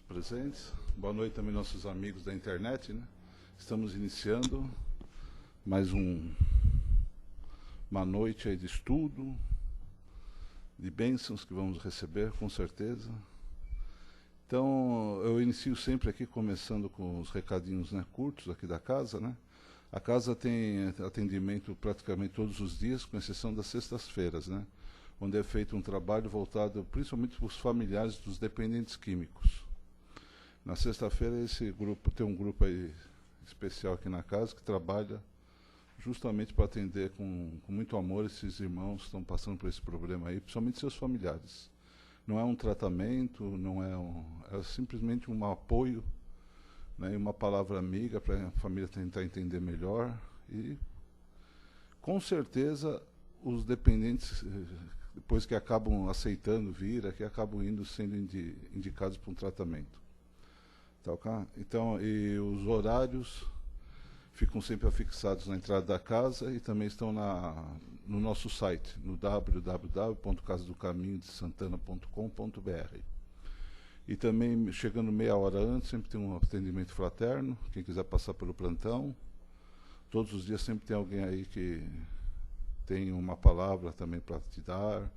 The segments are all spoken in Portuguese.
presentes. Boa noite também nossos amigos da internet, né? Estamos iniciando mais uma noite aí de estudo, de bênçãos que vamos receber, com certeza. Então, eu inicio sempre aqui começando com os recadinhos, né, curtos aqui da casa, né? A casa tem atendimento praticamente todos os dias, com exceção das sextas-feiras, né? Onde é feito um trabalho voltado principalmente para os familiares dos dependentes químicos. Na sexta-feira esse grupo tem um grupo aí especial aqui na casa que trabalha justamente para atender com muito amor esses irmãos que estão passando por esse problema aí, principalmente seus familiares. Não é um tratamento, não é é simplesmente um apoio, né, e uma palavra amiga para a família tentar entender melhor. E com certeza os dependentes, depois que acabam aceitando vir, aqui acabam sendo indicados para um tratamento. Tá, ok? Então, e os horários ficam sempre afixados na entrada da casa e também estão no nosso site, no www.casadocaminhodesantana.com.br. E também, chegando meia hora antes, sempre tem um atendimento fraterno, quem quiser passar pelo plantão. Todos os dias sempre tem alguém aí que tem uma palavra também para te dar.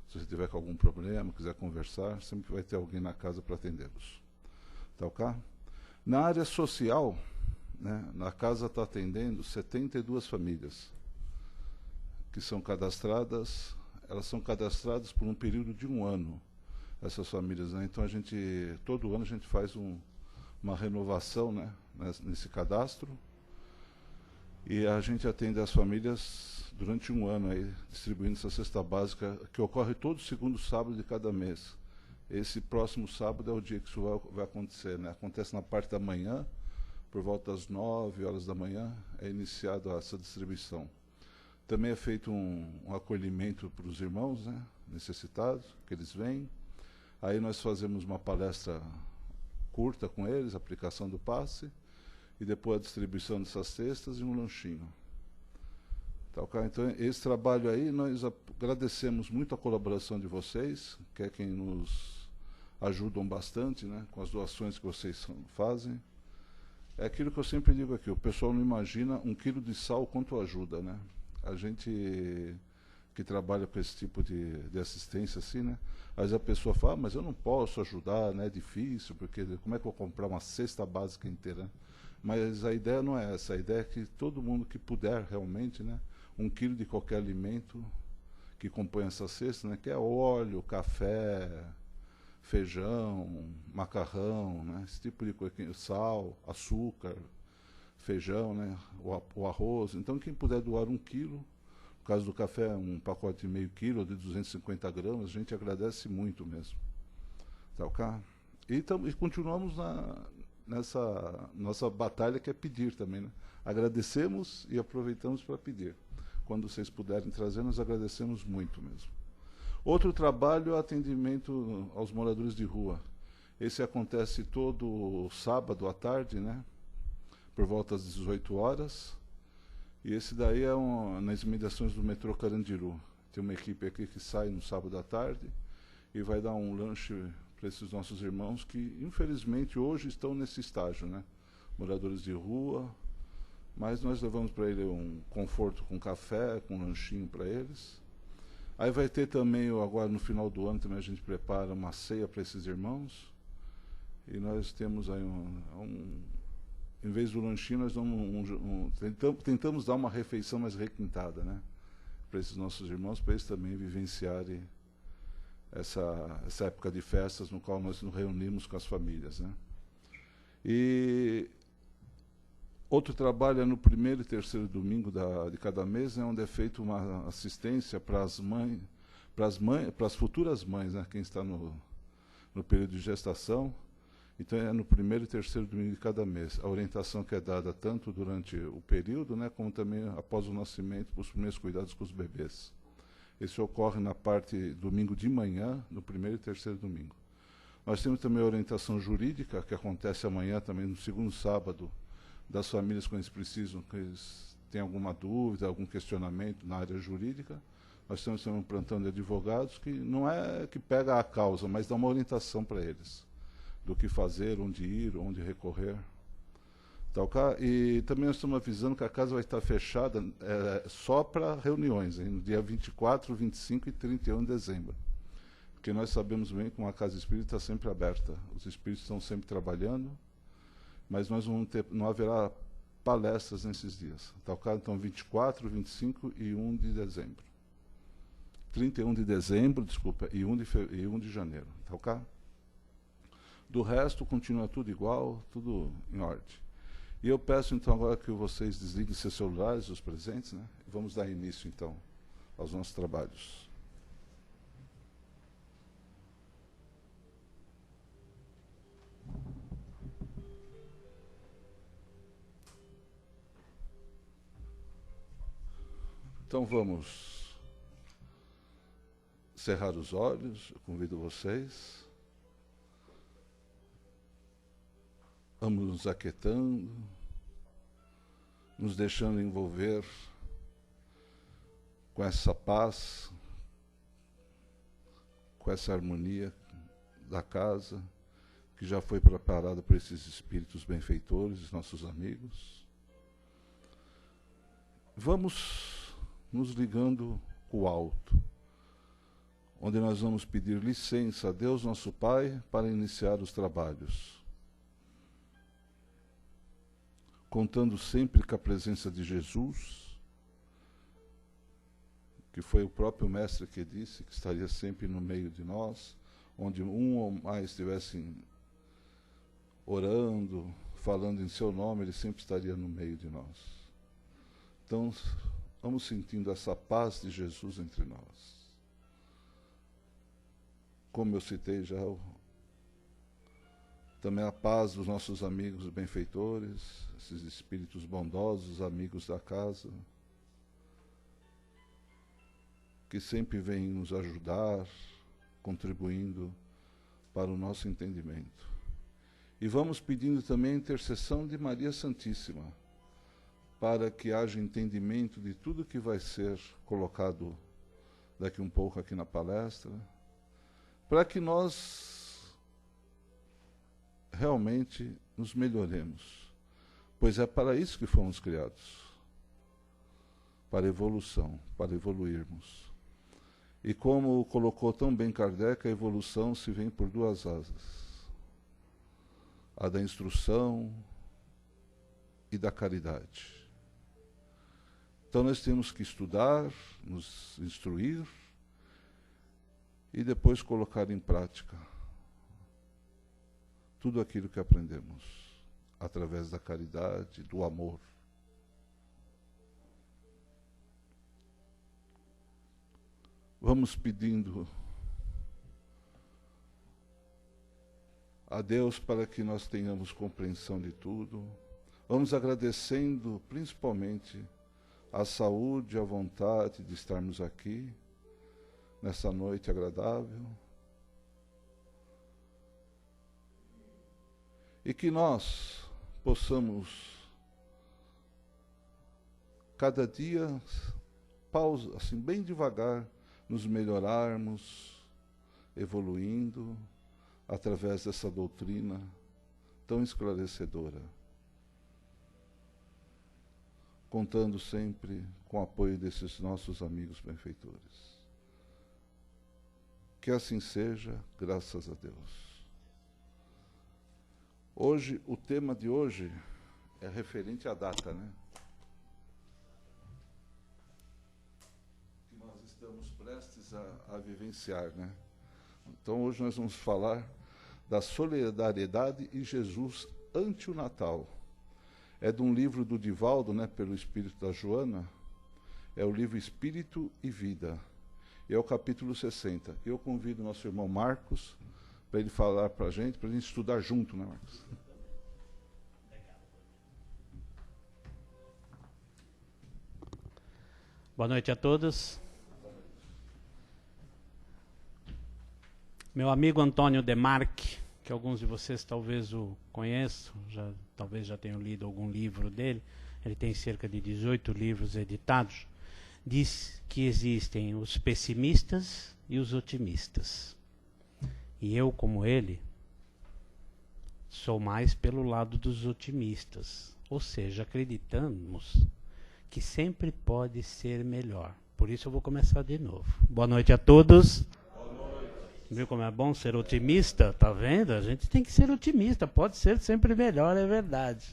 Se você tiver com algum problema, quiser conversar, sempre vai ter alguém na casa para atendê-los. Tá, ok? Na área social, né, na casa está atendendo 72 famílias que são cadastradas. Elas são cadastradas por um período de 1 ano, essas famílias, né? Então todo ano a gente faz uma renovação, né, nesse cadastro, e a gente atende as famílias durante 1 ano aí, distribuindo essa cesta básica que ocorre todo segundo sábado de cada mês. Esse próximo sábado é o dia que isso vai acontecer, né? Acontece na parte da manhã, por volta das 9 horas da manhã, é iniciada essa distribuição. Também é feito um acolhimento para os irmãos, né, necessitados, que eles vêm. Aí nós fazemos uma palestra curta com eles, aplicação do passe, e depois a distribuição dessas cestas e um lanchinho. Tá, okay? Então, esse trabalho aí, nós agradecemos muito a colaboração de vocês, que é quem nos ajudam bastante, né, com as doações que vocês fazem. É aquilo que eu sempre digo aqui, o pessoal não imagina 1 quilo de sal quanto ajuda, né? A gente que trabalha com esse tipo de assistência assim, né? Às vezes a pessoa fala, mas eu não posso ajudar, né? É difícil, porque como é que eu vou comprar uma cesta básica inteira? Mas a ideia não é essa, a ideia é que todo mundo que puder realmente, né? 1 quilo de qualquer alimento que compõe essa cesta, né? Que é óleo, café, feijão, macarrão, né? Esse tipo de coisa, sal, açúcar, feijão, né? O arroz. Então quem puder doar 1 quilo, no caso do café, um pacote de meio quilo, de 250 gramas, a gente agradece muito mesmo. Tá, ok? E continuamos nessa nossa batalha, que é pedir também, né? Agradecemos e aproveitamos para pedir. Quando vocês puderem trazer, nós agradecemos muito mesmo. Outro trabalho é o atendimento aos moradores de rua. Esse acontece todo sábado à tarde, né? Por volta das 18 horas. E esse daí é nas imediações do metrô Carandiru. Tem uma equipe aqui que sai no sábado à tarde e vai dar um lanche para esses nossos irmãos que, infelizmente, hoje estão nesse estágio, né? Moradores de rua. Mas nós levamos para ele um conforto com café, com um lanchinho para eles. Aí vai ter também, agora no final do ano, também a gente prepara uma ceia para esses irmãos. E nós temos aí em vez do lanchinho, nós damos tentamos dar uma refeição mais requintada, né, para esses nossos irmãos, para eles também vivenciarem essa época de festas no qual nós nos reunimos com as famílias, né. E outro trabalho é no primeiro e terceiro domingo de cada mês, né, onde é feita uma assistência para as futuras mães, né, quem está no período de gestação. Então é no primeiro e terceiro domingo de cada mês. A orientação que é dada tanto durante o período, né, como também após o nascimento, para os primeiros cuidados com os bebês. Esse ocorre na parte domingo de manhã, no primeiro e terceiro domingo. Nós temos também a orientação jurídica, que acontece amanhã também, no segundo sábado, das famílias quando eles precisam, que eles têm alguma dúvida, algum questionamento na área jurídica. Nós temos também um plantão de advogados que não é que pega a causa, mas dá uma orientação para eles. do que fazer, onde ir, onde recorrer. E também nós estamos avisando que a casa vai estar fechada só para reuniões, no dia 24, 25 e 31 de dezembro. Porque nós sabemos bem que uma casa espírita está sempre aberta. Os espíritos estão sempre trabalhando, mas não haverá palestras nesses dias. Então, 24, 25 e 1 de dezembro. 31 de dezembro, desculpa, e 1 de janeiro. Tá ok? Do resto, continua tudo igual, tudo em ordem. E eu peço, então, agora que vocês desliguem seus celulares, os presentes, né? Vamos dar início, então, aos nossos trabalhos. Então, vamos cerrar os olhos, eu convido vocês. Vamos nos aquietando, nos deixando envolver com essa paz, com essa harmonia da casa, que já foi preparada por esses espíritos benfeitores, nossos amigos. Vamos nos ligando com o alto, onde nós vamos pedir licença a Deus, nosso Pai, para iniciar os trabalhos. Contando sempre com a presença de Jesus, que foi o próprio Mestre que disse que estaria sempre no meio de nós, onde um ou mais estivessem orando, falando em seu nome, ele sempre estaria no meio de nós. Então, vamos sentindo essa paz de Jesus entre nós. Como eu citei já, também a paz dos nossos amigos benfeitores, esses espíritos bondosos, amigos da casa, que sempre vêm nos ajudar, contribuindo para o nosso entendimento. E vamos pedindo também a intercessão de Maria Santíssima, para que haja entendimento de tudo que vai ser colocado daqui um pouco aqui na palestra, para que nós realmente nos melhoremos, pois é para isso que fomos criados, para evolução, para evoluirmos. E como colocou tão bem Kardec, a evolução se vem por duas asas, a da instrução e da caridade. Então nós temos que estudar, nos instruir e depois colocar em prática tudo aquilo que aprendemos, através da caridade, do amor. Vamos pedindo a Deus para que nós tenhamos compreensão de tudo. Vamos agradecendo principalmente a saúde, a vontade de estarmos aqui, nessa noite agradável. E que nós possamos, cada dia, pausa, assim, bem devagar, nos melhorarmos, evoluindo, através dessa doutrina tão esclarecedora. Contando sempre com o apoio desses nossos amigos benfeitores. Que assim seja, graças a Deus. Hoje, o tema de hoje é referente à data, né? Que nós estamos prestes a vivenciar, né? Então, hoje nós vamos falar da solidariedade e Jesus ante o Natal. É de um livro do Divaldo, né, pelo Espírito da Joana. É o livro Espírito e Vida. E é o capítulo 60. Eu convido o nosso irmão Marcos para ele falar para a gente estudar junto, né, Marcos? Boa noite a todos. Meu amigo Antônio Demarque, que alguns de vocês talvez o conheçam, talvez já tenham lido algum livro dele, ele tem cerca de 18 livros editados, diz que existem os pessimistas e os otimistas. E eu, como ele, Sou mais pelo lado dos otimistas. Ou seja, acreditamos que sempre pode ser melhor. Por isso eu vou começar de novo. Boa noite a todos. Boa noite. Viu como é bom ser otimista? Tá vendo? A gente tem que ser otimista. Pode ser sempre melhor, é verdade.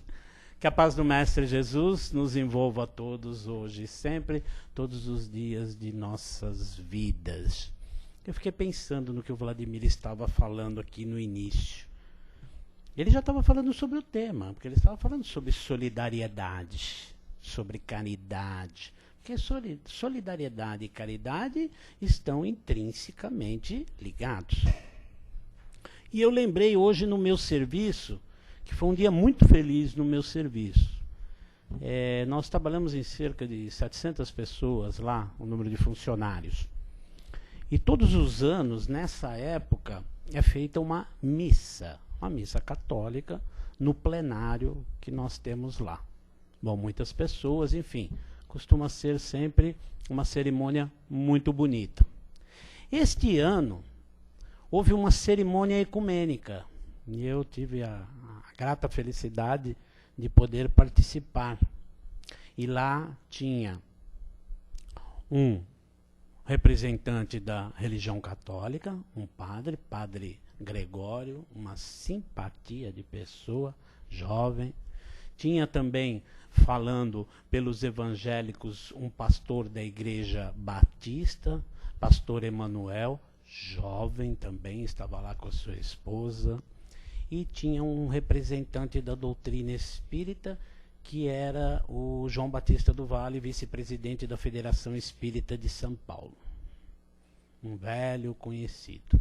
Que a paz do Mestre Jesus nos envolva a todos hoje e sempre, todos os dias de nossas vidas. Eu fiquei pensando no que o Vladimir estava falando aqui no início. Ele já estava falando sobre o tema, porque ele estava falando sobre solidariedade, sobre caridade. Porque solidariedade e caridade estão intrinsecamente ligados. E eu lembrei hoje no meu serviço, que foi um dia muito feliz no meu serviço. Nós trabalhamos em cerca de 700 pessoas lá, o número de funcionários. E todos os anos, nessa época, é feita uma missa católica, no plenário que nós temos lá. Bom, muitas pessoas, enfim, costuma ser sempre uma cerimônia muito bonita. Este ano, houve uma cerimônia ecumênica, e eu tive a grata felicidade de poder participar. E lá tinha um representante da religião católica, um padre Gregório, uma simpatia de pessoa, jovem. Tinha também, falando pelos evangélicos, um pastor da igreja batista, pastor Emanuel, jovem também, estava lá com a sua esposa. E tinha um representante da doutrina espírita, que era o João Batista do Vale, vice-presidente da Federação Espírita de São Paulo. Um velho conhecido.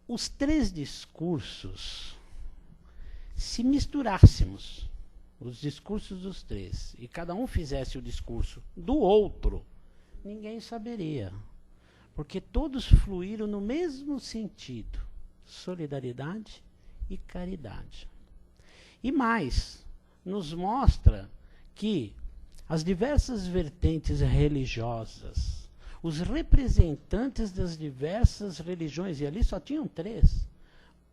Os três discursos, se misturássemos os discursos dos três, e cada um fizesse o discurso do outro, ninguém saberia. Porque todos fluíram no mesmo sentido: solidariedade e caridade. E mais, nos mostra que as diversas vertentes religiosas, os representantes das diversas religiões, e ali só tinham 3,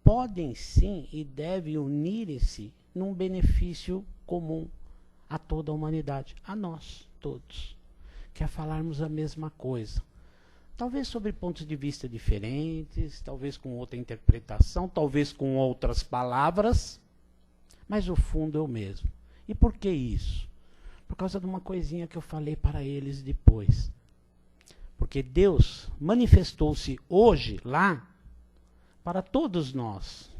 podem sim e devem unir-se num benefício comum a toda a humanidade, a nós todos, que é falarmos a mesma coisa. Talvez sobre pontos de vista diferentes, talvez com outra interpretação, talvez com outras palavras, mas o fundo é o mesmo. E por que isso? Por causa de uma coisinha que eu falei para eles depois. Porque Deus manifestou-se hoje lá para todos nós.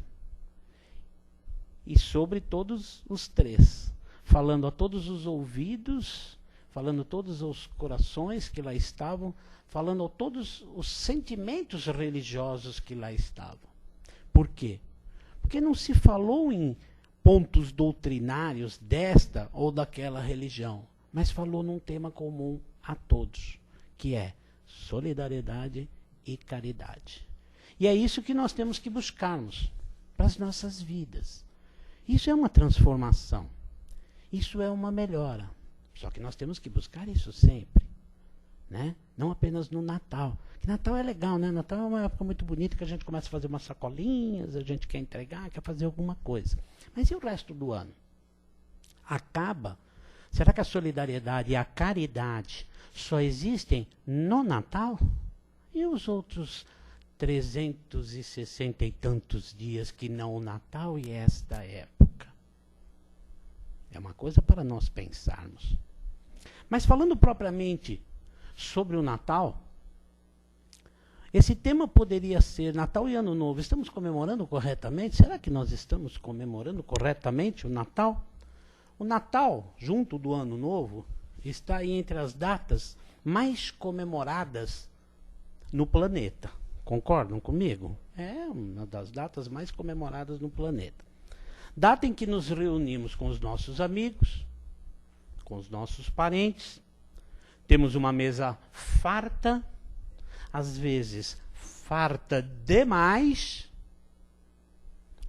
E sobre todos os 3. Falando a todos os ouvidos, falando a todos os corações que lá estavam, falando a todos os sentimentos religiosos que lá estavam. Por quê? Porque não se falou em pontos doutrinários desta ou daquela religião, mas falou num tema comum a todos, que é solidariedade e caridade. E é isso que nós temos que buscarmos para as nossas vidas. Isso é uma transformação. Isso é uma melhora. Só que nós temos que buscar isso sempre. Né? Não apenas no Natal. Que Natal é legal, né? Natal é uma época muito bonita que a gente começa a fazer umas sacolinhas, a gente quer entregar, quer fazer alguma coisa. Mas e o resto do ano? Acaba. Será que a solidariedade e a caridade só existem no Natal? E os outros 360 e tantos dias que não o Natal e esta época? É uma coisa para nós pensarmos. Mas falando propriamente sobre o Natal, esse tema poderia ser Natal e Ano Novo. Estamos comemorando corretamente? Será que nós estamos comemorando corretamente o Natal? O Natal, junto do Ano Novo, está aí entre as datas mais comemoradas no planeta. Concordam comigo? É uma das datas mais comemoradas no planeta. Data em que nos reunimos com os nossos amigos, com os nossos parentes, temos uma mesa farta, às vezes farta demais,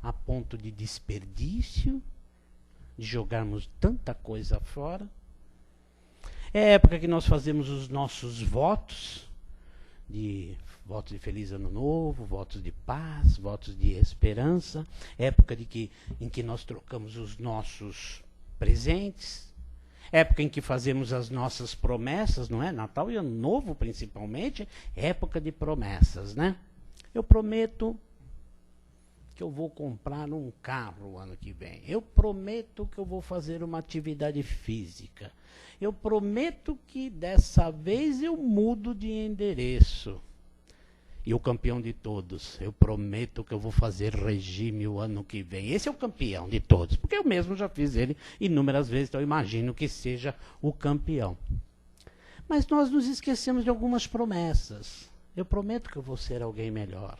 a ponto de desperdício, de jogarmos tanta coisa fora. É a época que nós fazemos os nossos votos, de votos de feliz ano novo, votos de paz, votos de esperança, época em que nós trocamos os nossos presentes, época em que fazemos as nossas promessas, não é? Natal e Ano Novo, principalmente, época de promessas, né? Eu prometo que eu vou comprar um carro ano que vem. Eu prometo que eu vou fazer uma atividade física. Eu prometo que dessa vez eu mudo de endereço. E o campeão de todos, eu prometo que eu vou fazer regime o ano que vem. Esse é o campeão de todos, porque eu mesmo já fiz ele inúmeras vezes, então eu imagino que seja o campeão. Mas nós nos esquecemos de algumas promessas. Eu prometo que eu vou ser alguém melhor.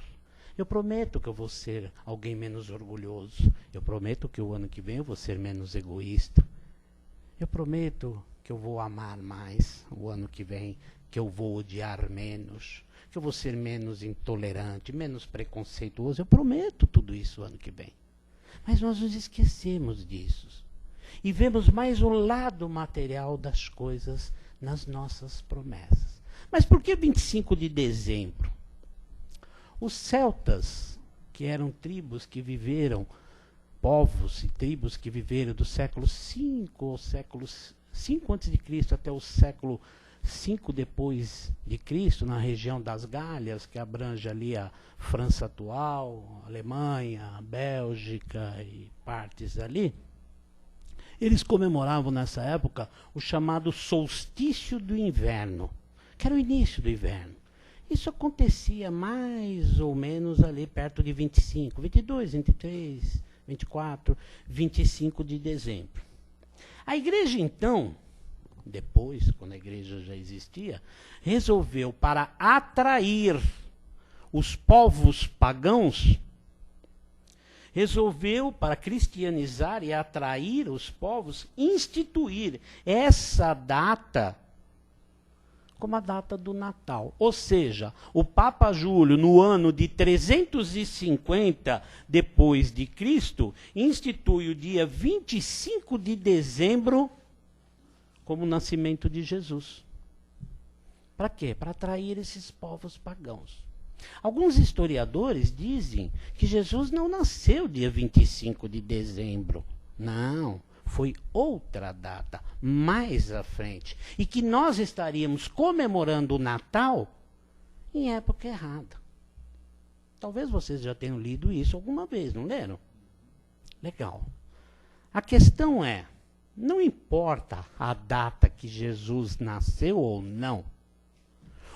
Eu prometo que eu vou ser alguém menos orgulhoso. Eu prometo que o ano que vem eu vou ser menos egoísta. Eu prometo que eu vou amar mais o ano que vem, que eu vou odiar menos, que eu vou ser menos intolerante, menos preconceituoso. Eu prometo tudo isso o ano que vem. Mas nós nos esquecemos disso. E vemos mais o lado material das coisas nas nossas promessas. Mas por que 25 de dezembro? Os celtas, que eram tribos que viveram, povos e tribos que viveram do século V ao século 5 a.C. até o século 5 depois de Cristo, na região das Gálias, que abrange ali a França atual, a Alemanha, a Bélgica e partes ali, eles comemoravam nessa época o chamado solstício do inverno, que era o início do inverno. Isso acontecia mais ou menos ali perto de 25, 22, 23, 24, 25 de dezembro. A igreja, então, depois, quando a igreja já existia, resolveu, para atrair os povos pagãos, resolveu, para cristianizar e atrair os povos, instituir essa data como a data do Natal. Ou seja, o Papa Júlio, no ano de 350 depois de Cristo, institui o dia 25 de dezembro como o nascimento de Jesus. Para quê? Para atrair esses povos pagãos. Alguns historiadores dizem que Jesus não nasceu dia 25 de dezembro. Não. Foi outra data, mais à frente. E que nós estaríamos comemorando o Natal em época errada. Talvez vocês já tenham lido isso alguma vez, não leram? Legal. A questão é, não importa a data que Jesus nasceu ou não.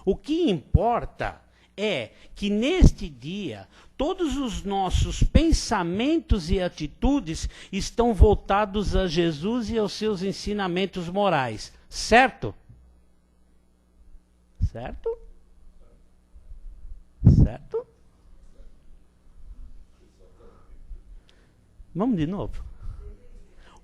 O que importa é que neste dia, todos os nossos pensamentos e atitudes estão voltados a Jesus e aos seus ensinamentos morais. Certo? Certo? Certo? Vamos de novo.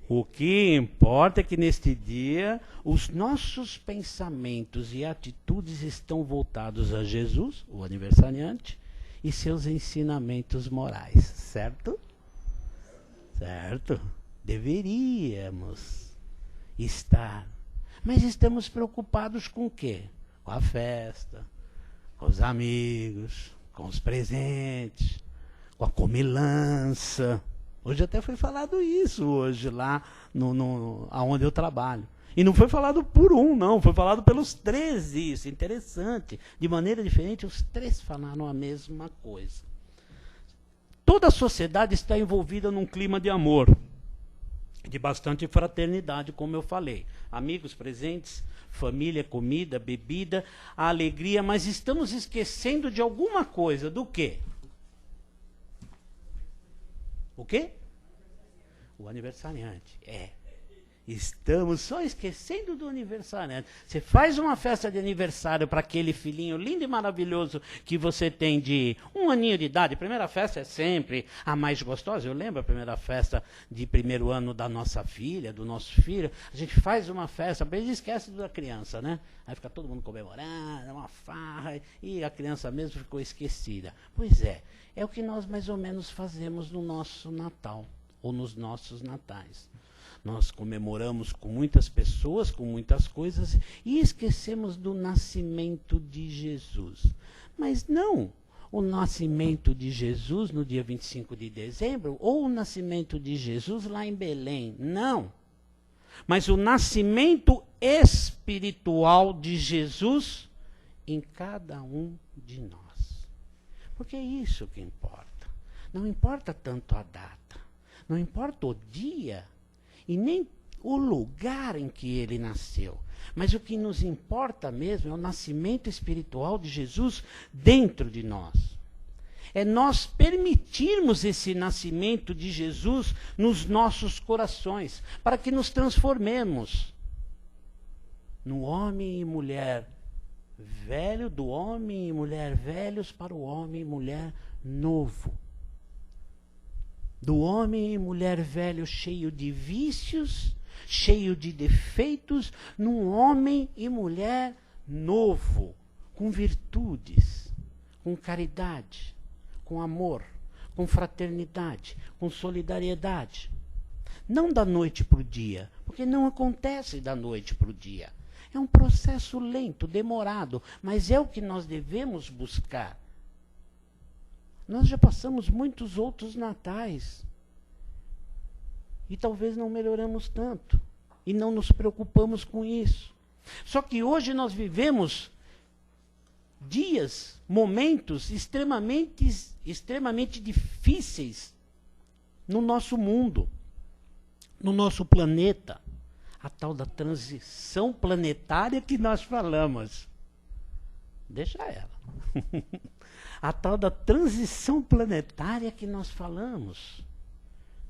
O que importa é que neste dia os nossos pensamentos e atitudes estão voltados a Jesus, o aniversariante, e seus ensinamentos morais, certo? Certo? Deveríamos estar. Mas estamos preocupados com o quê? Com a festa, com os amigos, com os presentes, com a comilança. Hoje até foi falado isso, hoje lá aonde eu trabalho. E não foi falado por um, não, foi falado pelos três isso, interessante. De maneira diferente, os três falaram a mesma coisa. Toda a sociedade está envolvida num clima de amor, de bastante fraternidade, como eu falei. Amigos, presentes, família, comida, bebida, a alegria, mas estamos esquecendo de alguma coisa. Do quê? O quê? O aniversariante. Estamos só esquecendo do aniversariante. Você faz uma festa de aniversário para aquele filhinho lindo e maravilhoso que você tem de 1 aninho de idade. A primeira festa é sempre a mais gostosa. Eu lembro a primeira festa de 1º ano da nossa filha, do nosso filho. A gente faz uma festa, mas esquece da criança, né? Aí fica todo mundo comemorando, uma farra, e a criança mesmo ficou esquecida. Pois é o que nós mais ou menos fazemos no nosso Natal, ou nos nossos natais. Nós comemoramos com muitas pessoas, com muitas coisas, e esquecemos do nascimento de Jesus. Mas não o nascimento de Jesus no dia 25 de dezembro, ou o nascimento de Jesus lá em Belém. Não. Mas o nascimento espiritual de Jesus em cada um de nós. Porque é isso que importa. Não importa tanto a data, não importa o dia, e nem o lugar em que ele nasceu. Mas o que nos importa mesmo é o nascimento espiritual de Jesus dentro de nós. É nós permitirmos esse nascimento de Jesus nos nossos corações, para que nos transformemos no homem e mulher velho, do homem e mulher velhos para o homem e mulher novo. Do homem e mulher velho cheio de vícios, cheio de defeitos, num homem e mulher novo, com virtudes, com caridade, com amor, com fraternidade, com solidariedade. Não da noite para o dia, porque não acontece da noite para o dia. É um processo lento, demorado, mas é o que nós devemos buscar. Nós já passamos muitos outros natais. E talvez não melhoramos tanto. E não nos preocupamos com isso. Só que hoje nós vivemos dias, momentos extremamente difíceis no nosso mundo, no nosso planeta. A tal da transição planetária que nós falamos. Deixa ela. A tal da transição planetária que nós falamos.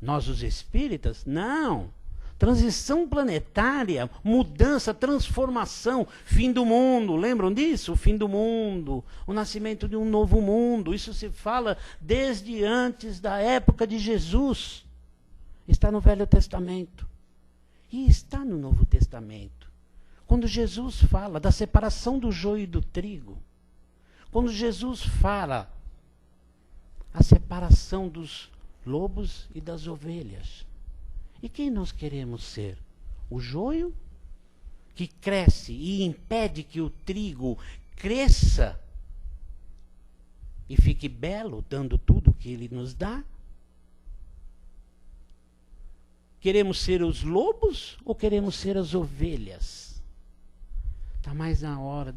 Nós, os espíritas, não. Transição planetária, mudança, transformação, fim do mundo. Lembram disso? O fim do mundo, o nascimento de um novo mundo. Isso se fala desde antes da época de Jesus. Está no Velho Testamento. E está no Novo Testamento. Quando Jesus fala da separação do joio e do trigo. Quando Jesus fala a separação dos lobos e das ovelhas. E quem nós queremos ser? O joio, que cresce e impede que o trigo cresça e fique belo, dando tudo o que ele nos dá? Queremos ser os lobos ou queremos ser as ovelhas? Está mais na hora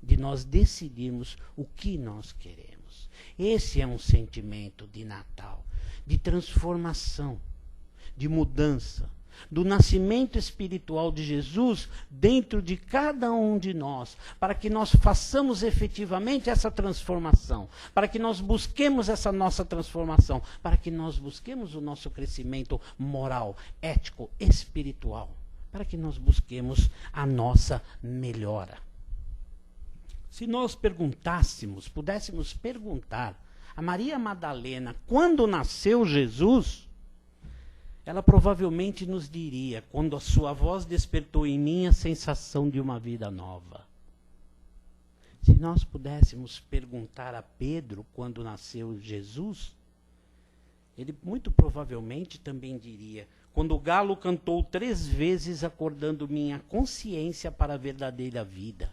de nós decidirmos o que nós queremos. Esse é um sentimento de Natal, de transformação, de mudança, do nascimento espiritual de Jesus dentro de cada um de nós, para que nós façamos efetivamente essa transformação, para que nós busquemos essa nossa transformação, para que nós busquemos o nosso crescimento moral, ético, espiritual, para que nós busquemos a nossa melhora. Se nós pudéssemos perguntar a Maria Madalena quando nasceu Jesus, ela provavelmente nos diria, quando a sua voz despertou em mim a sensação de uma vida nova. Se nós pudéssemos perguntar a Pedro quando nasceu Jesus, ele muito provavelmente também diria, quando o galo cantou 3 vezes acordando minha consciência para a verdadeira vida.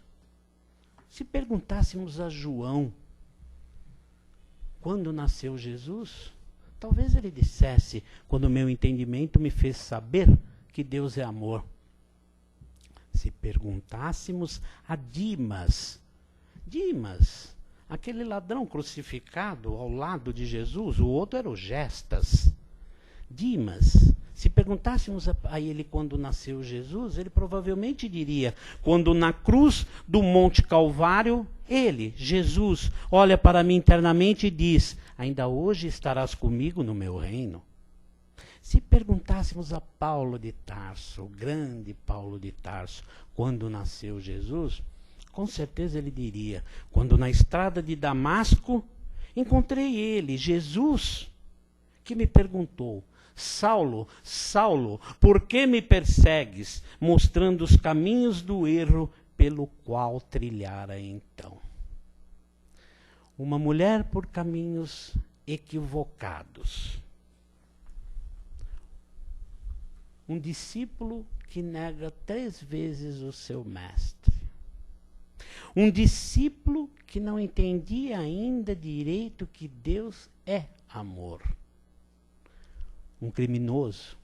Se perguntássemos a João, quando nasceu Jesus, talvez ele dissesse, quando o meu entendimento me fez saber que Deus é amor. Se perguntássemos a Dimas, aquele ladrão crucificado ao lado de Jesus, o outro era o Gestas. Dimas, se perguntássemos a ele quando nasceu Jesus, ele provavelmente diria, quando na cruz do Monte Calvário, ele, Jesus, olha para mim internamente e diz, ainda hoje estarás comigo no meu reino. Se perguntássemos a Paulo de Tarso, o grande Paulo de Tarso, quando nasceu Jesus, com certeza ele diria, quando na estrada de Damasco, encontrei ele, Jesus, que me perguntou, Saulo, Saulo, por que me persegues? Mostrando os caminhos do erro pelo qual trilhara então. Uma mulher por caminhos equivocados. Um discípulo que nega 3 vezes o seu mestre. Um discípulo que não entendia ainda direito que Deus é amor. Um criminoso.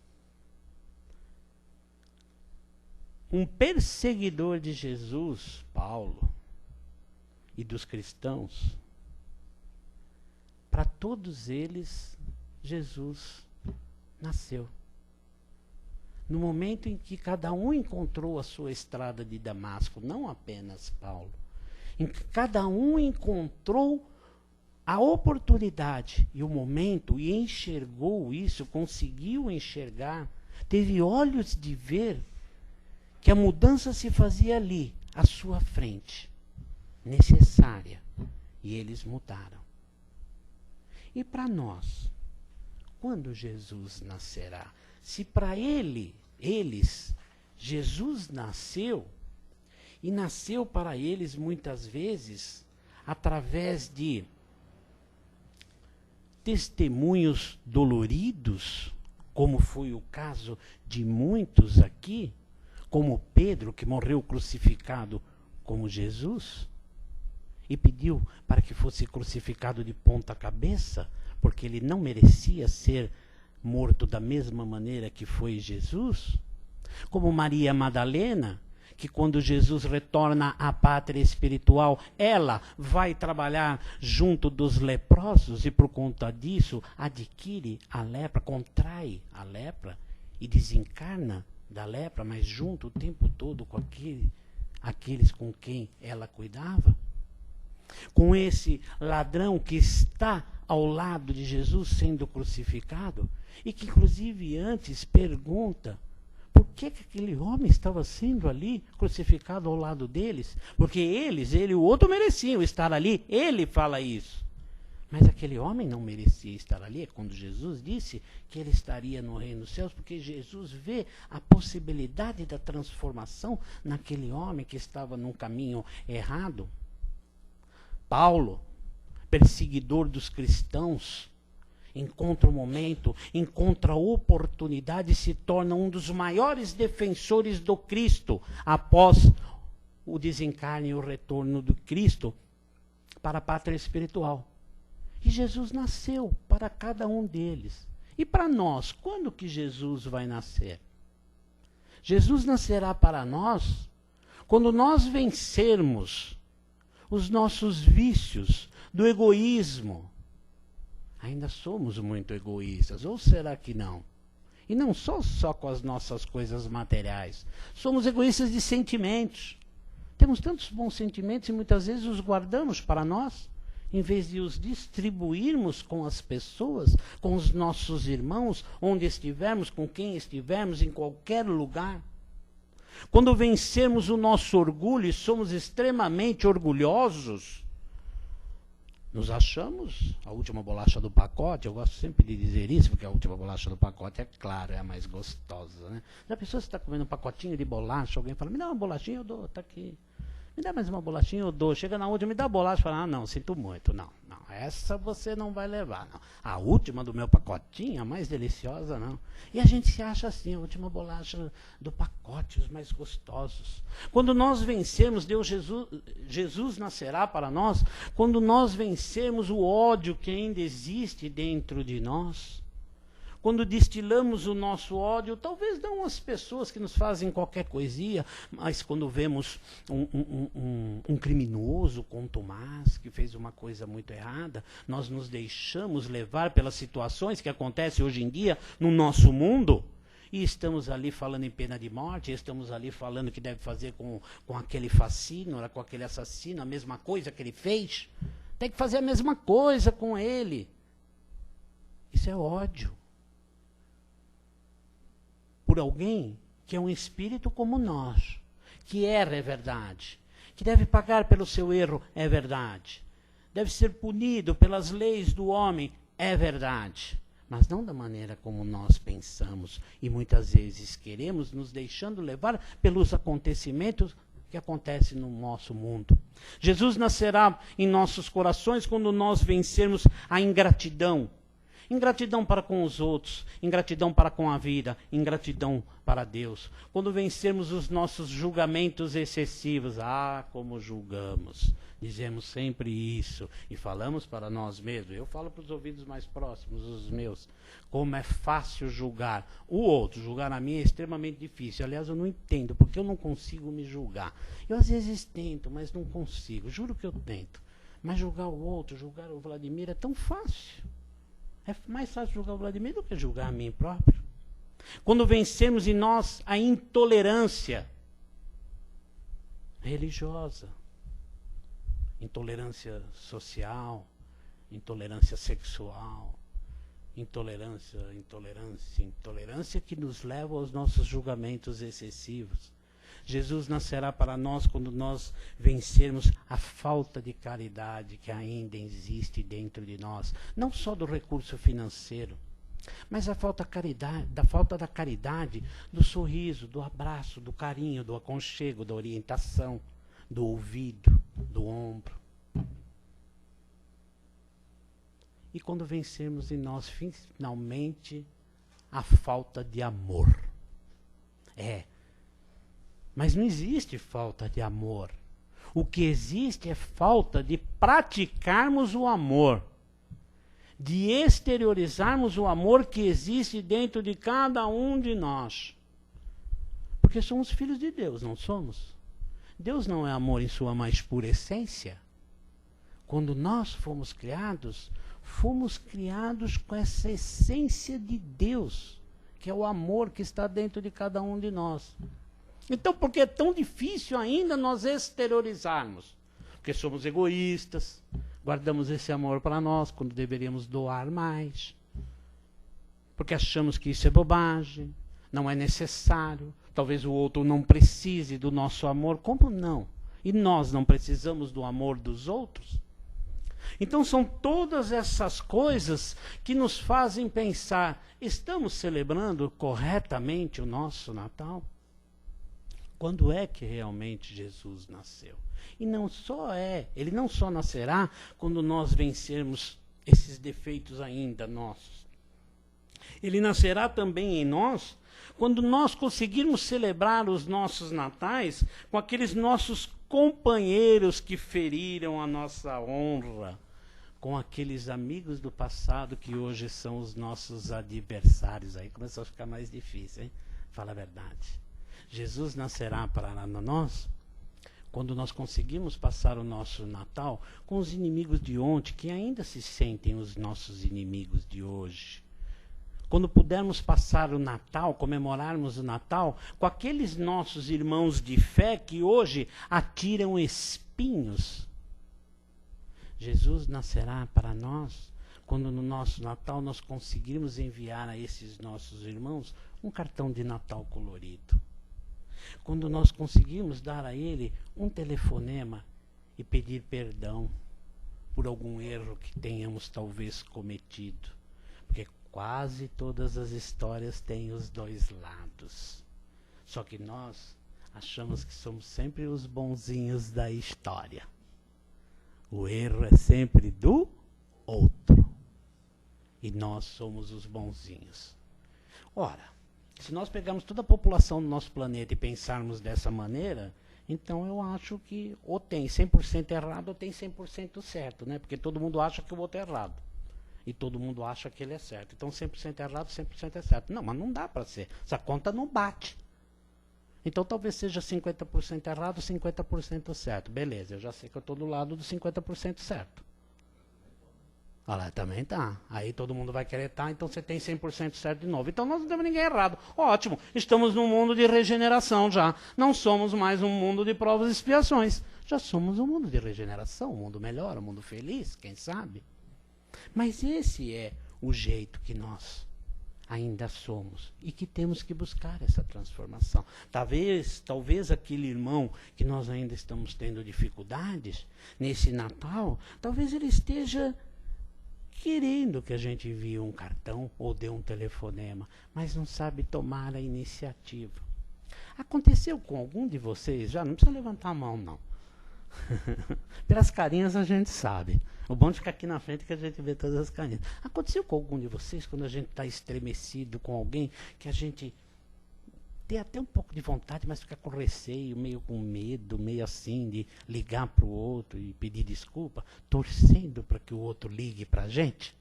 Um perseguidor de Jesus, Paulo, e dos cristãos. Para todos eles, Jesus nasceu. No momento em que cada um encontrou a sua estrada de Damasco, não apenas Paulo, em que cada um encontrou a oportunidade e o momento e enxergou isso, conseguiu enxergar, teve olhos de ver que a mudança se fazia ali, à sua frente, necessária, e eles mudaram. E para nós, quando Jesus nascerá? Se para eles, Jesus nasceu, e nasceu para eles muitas vezes através de testemunhos doloridos, como foi o caso de muitos aqui, como Pedro, que morreu crucificado como Jesus, e pediu para que fosse crucificado de ponta cabeça, porque ele não merecia ser morto da mesma maneira que foi Jesus, como Maria Madalena, que quando Jesus retorna à pátria espiritual, ela vai trabalhar junto dos leprosos e por conta disso adquire a lepra, contrai a lepra e desencarna da lepra, mas junto o tempo todo com aqueles com quem ela cuidava. Com esse ladrão que está ao lado de Jesus sendo crucificado, e que inclusive antes pergunta por que aquele homem estava sendo ali crucificado ao lado deles, porque ele e o outro mereciam estar ali, ele fala isso. Mas aquele homem não merecia estar ali, é quando Jesus disse que ele estaria no reino dos céus, porque Jesus vê a possibilidade da transformação naquele homem que estava num caminho errado. Paulo, perseguidor dos cristãos, encontra o momento, encontra a oportunidade e se torna um dos maiores defensores do Cristo após o desencarne e o retorno do Cristo para a pátria espiritual. E Jesus nasceu para cada um deles. E para nós, quando que Jesus vai nascer? Jesus nascerá para nós quando nós vencermos os nossos vícios do egoísmo. Ainda somos muito egoístas, ou será que não? E não só com as nossas coisas materiais. Somos egoístas de sentimentos. Temos tantos bons sentimentos e muitas vezes os guardamos para nós, em vez de os distribuirmos com as pessoas, com os nossos irmãos, onde estivermos, com quem estivermos, em qualquer lugar. Quando vencermos o nosso orgulho e somos extremamente orgulhosos, nos achamos a última bolacha do pacote. Eu gosto sempre de dizer isso, porque a última bolacha do pacote, é claro, é a mais gostosa, né? Já pensou se está comendo um pacotinho de bolacha, alguém fala, me dá uma bolachinha, eu dou, está aqui. Me dá mais uma bolachinha, eu dou. Chega na última, me dá a bolacha, fala, não, sinto muito, não, essa você não vai levar, não. A última do meu pacotinho, a mais deliciosa, não. E a gente se acha assim, a última bolacha do pacote, os mais gostosos. Quando nós vencermos, Jesus nascerá para nós, quando nós vencermos o ódio que ainda existe dentro de nós. Quando destilamos o nosso ódio, talvez não as pessoas que nos fazem qualquer coisinha, mas quando vemos um criminoso, contumaz, que fez uma coisa muito errada, nós nos deixamos levar pelas situações que acontecem hoje em dia no nosso mundo, e estamos ali falando em pena de morte, estamos ali falando que deve fazer com aquele fascínio, com aquele assassino, a mesma coisa que ele fez, tem que fazer a mesma coisa com ele. Isso é ódio. Por alguém que é um espírito como nós, que erra, é verdade, que deve pagar pelo seu erro, é verdade, deve ser punido pelas leis do homem, é verdade, mas não da maneira como nós pensamos e muitas vezes queremos, nos deixando levar pelos acontecimentos que acontecem no nosso mundo. Jesus nascerá em nossos corações quando nós vencermos a ingratidão. Ingratidão para com os outros, ingratidão para com a vida, ingratidão para Deus. Quando vencermos os nossos julgamentos excessivos, como julgamos. Dizemos sempre isso e falamos para nós mesmos. Eu falo para os ouvidos mais próximos, os meus. Como é fácil julgar o outro. Julgar a mim é extremamente difícil. Aliás, eu não entendo, porque eu não consigo me julgar. Eu às vezes tento, mas não consigo. Juro que eu tento. Mas julgar o outro, julgar o Vladimir é tão fácil. É mais fácil julgar o Vladimir do que julgar a mim próprio. Quando vencermos em nós a intolerância religiosa, intolerância social, intolerância sexual, intolerância que nos leva aos nossos julgamentos excessivos. Jesus nascerá para nós quando nós vencermos a falta de caridade que ainda existe dentro de nós, não só do recurso financeiro, mas a falta da caridade, do sorriso, do abraço, do carinho, do aconchego, da orientação, do ouvido, do ombro. E quando vencermos em nós finalmente a falta de amor. Mas não existe falta de amor. O que existe é falta de praticarmos o amor, de exteriorizarmos o amor que existe dentro de cada um de nós. Porque somos filhos de Deus, não somos? Deus não é amor em sua mais pura essência. Quando nós fomos criados com essa essência de Deus, que é o amor que está dentro de cada um de nós. Então, por que é tão difícil ainda nós exteriorizarmos? Porque somos egoístas, guardamos esse amor para nós, quando deveríamos doar mais. Porque achamos que isso é bobagem, não é necessário. Talvez o outro não precise do nosso amor. Como não? E nós não precisamos do amor dos outros? Então são todas essas coisas que nos fazem pensar, estamos celebrando corretamente o nosso Natal? Quando é que realmente Jesus nasceu? E ele não só nascerá quando nós vencermos esses defeitos ainda nossos. Ele nascerá também em nós quando nós conseguirmos celebrar os nossos natais com aqueles nossos companheiros que feriram a nossa honra, com aqueles amigos do passado que hoje são os nossos adversários. Aí começou a ficar mais difícil, hein? Fala a verdade. Jesus nascerá para nós quando nós conseguimos passar o nosso Natal com os inimigos de ontem, que ainda se sentem os nossos inimigos de hoje. Quando pudermos passar o Natal, comemorarmos o Natal, com aqueles nossos irmãos de fé que hoje atiram espinhos. Jesus nascerá para nós quando no nosso Natal nós conseguirmos enviar a esses nossos irmãos um cartão de Natal colorido. Quando nós conseguirmos dar a ele um telefonema e pedir perdão por algum erro que tenhamos talvez cometido. Porque quase todas as histórias têm os dois lados. Só que nós achamos que somos sempre os bonzinhos da história. O erro é sempre do outro. E nós somos os bonzinhos. Ora, se nós pegarmos toda a população do nosso planeta e pensarmos dessa maneira, então eu acho que ou tem 100% errado ou tem 100% certo, né? Porque todo mundo acha que o outro é errado. E todo mundo acha que ele é certo. Então 100% errado, 100% é certo. Não, mas não dá para ser. Essa conta não bate. Então talvez seja 50% errado, 50% certo. Beleza, eu já sei que eu estou do lado do 50% certo. Olha lá, também tá. Aí todo mundo vai querer estar, então você tem 100% certo de novo. Então nós não temos ninguém errado. Ótimo, estamos num mundo de regeneração já. Não somos mais um mundo de provas e expiações. Já somos um mundo de regeneração, um mundo melhor, um mundo feliz, quem sabe? Mas esse é o jeito que nós ainda somos e que temos que buscar essa transformação. Talvez aquele irmão que nós ainda estamos tendo dificuldades nesse Natal, talvez ele esteja querendo que a gente envie um cartão ou dê um telefonema, mas não sabe tomar a iniciativa. Aconteceu com algum de vocês? Já não precisa levantar a mão, não. Pelas carinhas a gente sabe. O bom de ficar aqui na frente é que a gente vê todas as carinhas. Aconteceu com algum de vocês, quando a gente está estremecido com alguém, que a gente tem até um pouco de vontade, mas fica com receio, meio com medo, meio assim, de ligar para o outro e pedir desculpa, torcendo para que o outro ligue para a gente?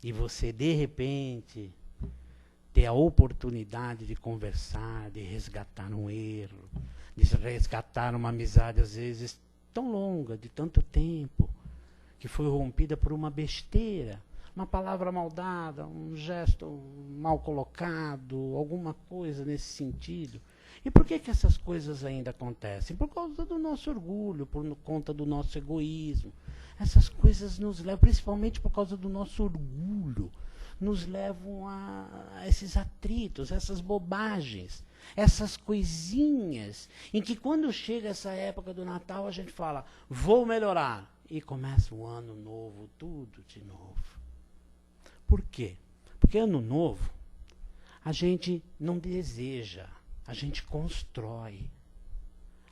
E você, de repente, ter a oportunidade de conversar, de resgatar um erro, de resgatar uma amizade, às vezes, tão longa, de tanto tempo, que foi rompida por uma besteira, uma palavra mal dada, um gesto mal colocado, alguma coisa nesse sentido. E por que essas coisas ainda acontecem? Por causa do nosso orgulho, por conta do nosso egoísmo. Essas coisas nos levam, principalmente por causa do nosso orgulho, nos levam a esses atritos, essas bobagens, essas coisinhas, em que quando chega essa época do Natal a gente fala, vou melhorar. E começa o ano novo, tudo de novo. Por quê? Porque ano novo a gente não deseja, a gente constrói.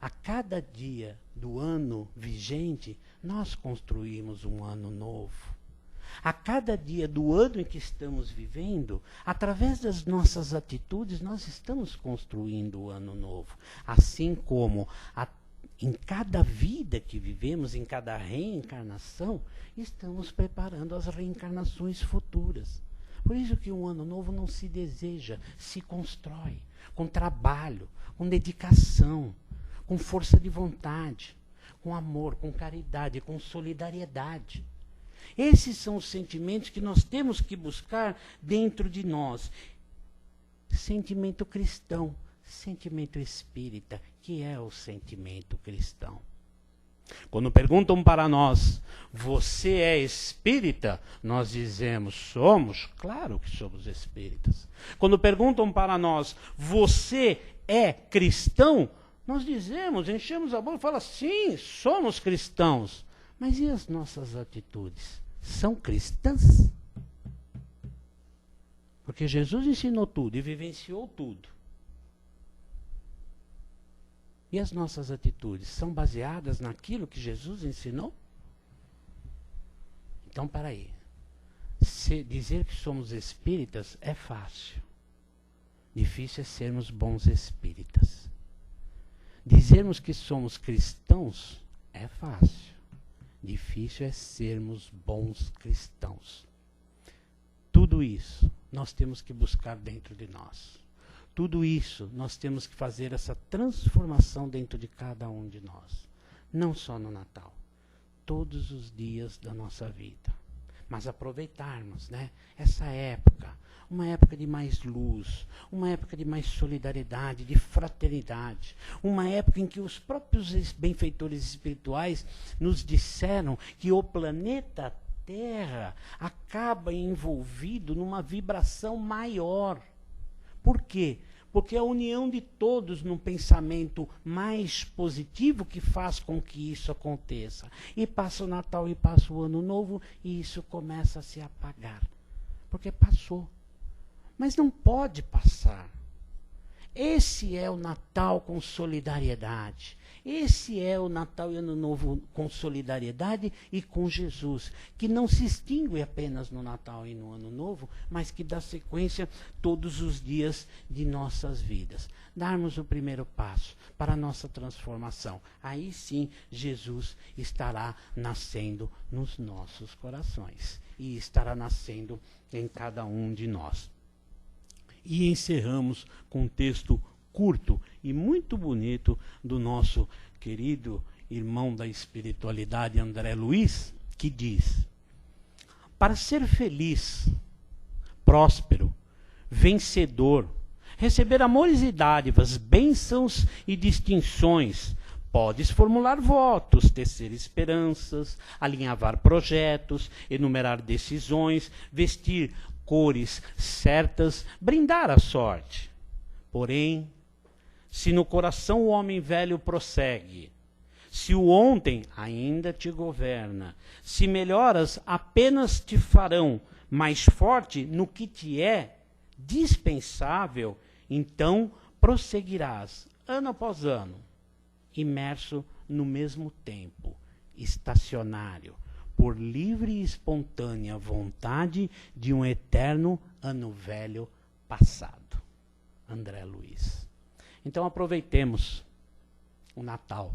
A cada dia do ano vigente, nós construímos um ano novo. A cada dia do ano em que estamos vivendo, através das nossas atitudes, nós estamos construindo o ano novo. Assim como em cada vida que vivemos, em cada reencarnação, estamos preparando as reencarnações futuras. Por isso que um ano novo não se deseja, se constrói, com trabalho, com dedicação, com força de vontade, com amor, com caridade, com solidariedade. Esses são os sentimentos que nós temos que buscar dentro de nós. Sentimento cristão, sentimento espírita, que é o sentimento cristão. Quando perguntam para nós, você é espírita? Nós dizemos, somos? Claro que somos espíritas. Quando perguntam para nós, você é cristão? Nós dizemos, enchemos a boca e falamos, sim, somos cristãos. Mas e as nossas atitudes? São cristãs? Porque Jesus ensinou tudo e vivenciou tudo. E as nossas atitudes são baseadas naquilo que Jesus ensinou? Então, para aí. Dizer que somos espíritas é fácil. Difícil é sermos bons espíritas. Dizermos que somos cristãos é fácil. Difícil é sermos bons cristãos. Tudo isso nós temos que buscar dentro de nós. Tudo isso nós temos que fazer essa transformação dentro de cada um de nós. Não só no Natal. Todos os dias da nossa vida. Mas aproveitarmos, né, essa época. Uma época de mais luz. Uma época de mais solidariedade, de fraternidade. Uma época em que os próprios benfeitores espirituais nos disseram que o planeta Terra acaba envolvido numa vibração maior. Por quê? Porque é a união de todos num pensamento mais positivo que faz com que isso aconteça. E passa o Natal e passa o Ano Novo e isso começa a se apagar. Porque passou. Mas não pode passar. Esse é o Natal com solidariedade. Esse é o Natal e Ano Novo com solidariedade e com Jesus, que não se extingue apenas no Natal e no Ano Novo, mas que dá sequência todos os dias de nossas vidas. Darmos o primeiro passo para a nossa transformação. Aí sim, Jesus estará nascendo nos nossos corações e estará nascendo em cada um de nós. E encerramos com um texto curto e muito bonito do nosso querido irmão da espiritualidade, André Luiz, que diz: para ser feliz, próspero, vencedor, receber amores e dádivas, bênçãos e distinções, podes formular votos, tecer esperanças, alinhavar projetos, enumerar decisões, vestir cores certas, brindar a sorte. Porém, se no coração o homem velho prossegue, se o ontem ainda te governa, se melhoras apenas te farão mais forte no que te é dispensável, então prosseguirás ano após ano, imerso no mesmo tempo, estacionário, por livre e espontânea vontade de um eterno ano velho passado. André Luiz. Então aproveitemos o Natal.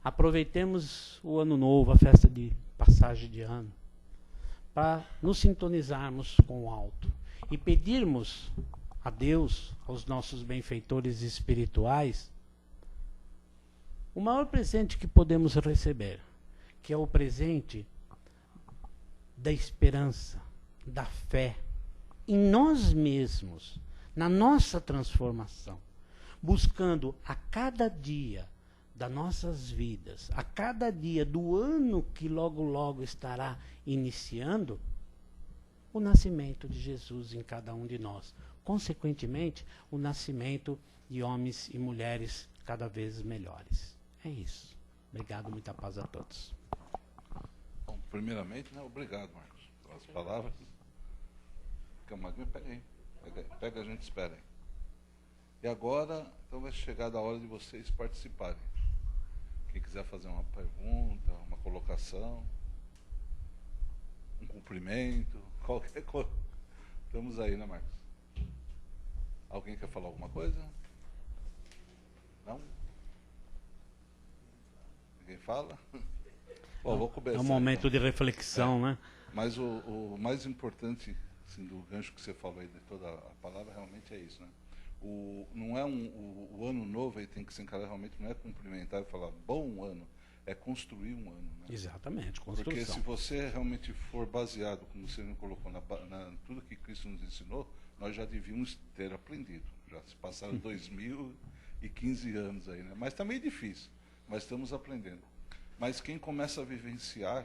Aproveitemos o Ano Novo, a festa de passagem de ano, para nos sintonizarmos com o alto e pedirmos a Deus, aos nossos benfeitores espirituais, o maior presente que podemos receber, que é o presente da esperança, da fé em nós mesmos, na nossa transformação, buscando a cada dia das nossas vidas, a cada dia do ano que logo logo estará iniciando, o nascimento de Jesus em cada um de nós. Consequentemente, o nascimento de homens e mulheres cada vez melhores. É isso. Obrigado, muita paz a todos. Bom, primeiramente, né, obrigado, Marcos, pelas palavras. Camargo, pega aí. Pega, a gente espera aí. E agora, então vai chegar a hora de vocês participarem. Quem quiser fazer uma pergunta, uma colocação, um cumprimento, qualquer coisa. Estamos aí, né, Marcos? Alguém quer falar alguma coisa? Não? Ninguém fala? Bom, vou começar. É um momento então de reflexão, né? Mas o mais importante, assim, do gancho que você falou aí de toda a palavra, realmente é isso, né? Não é o ano novo, aí tem que se encarar realmente, não é cumprimentar e falar bom ano, é construir um ano. Né? Exatamente, construção. Porque se você realmente for baseado, como você me colocou, tudo que Cristo nos ensinou, nós já devíamos ter aprendido. Já se passaram 2015 anos aí, né? Mas está meio difícil, mas estamos aprendendo. Mas quem começa a vivenciar,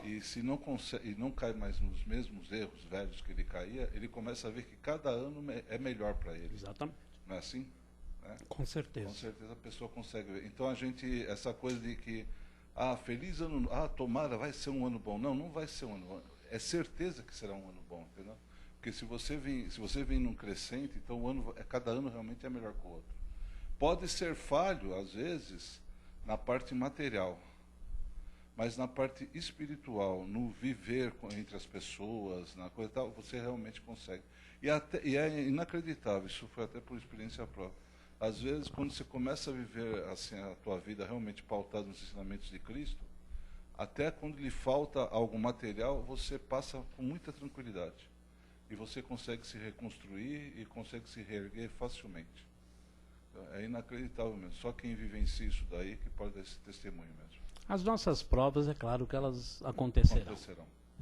e se não consegue, e não cai mais nos mesmos erros velhos que ele caía, ele começa a ver que cada ano é melhor para ele. Exatamente. Não é assim? Né? Com certeza. Com certeza a pessoa consegue ver. Então essa coisa de que, feliz ano, tomara, vai ser um ano bom. Não, não vai ser um ano bom. É certeza que será um ano bom, entendeu? Porque se você vem num crescente, então cada ano realmente é melhor que o outro. Pode ser falho, às vezes, na parte material, mas na parte espiritual, no viver entre as pessoas, na coisa tal, você realmente consegue. E é inacreditável, isso foi até por experiência própria. Às vezes, quando você começa a viver assim, a tua vida realmente pautada nos ensinamentos de Cristo, até quando lhe falta algo material, você passa com muita tranquilidade. E você consegue se reconstruir e consegue se reerguer facilmente. É inacreditável mesmo. Só quem vivencia isso daí que pode dar esse testemunho mesmo. As nossas provas, é claro que elas acontecerão.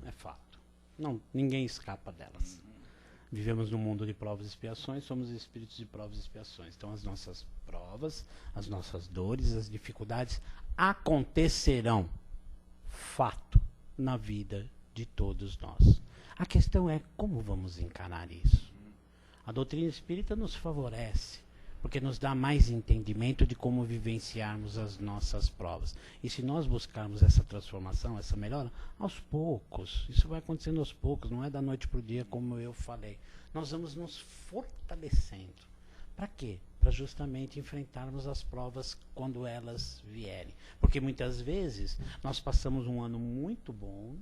É fato. Não, ninguém escapa delas. Vivemos num mundo de provas e expiações, somos espíritos de provas e expiações. Então as nossas provas, as nossas dores, as dificuldades acontecerão. Fato na vida de todos nós. A questão é como vamos encarar isso. A doutrina espírita nos favorece, porque nos dá mais entendimento de como vivenciarmos as nossas provas. E se nós buscarmos essa transformação, essa melhora, aos poucos, isso vai acontecendo aos poucos, não é da noite para o dia, como eu falei. Nós vamos nos fortalecendo. Para quê? Para justamente enfrentarmos as provas quando elas vierem. Porque muitas vezes nós passamos um ano muito bom,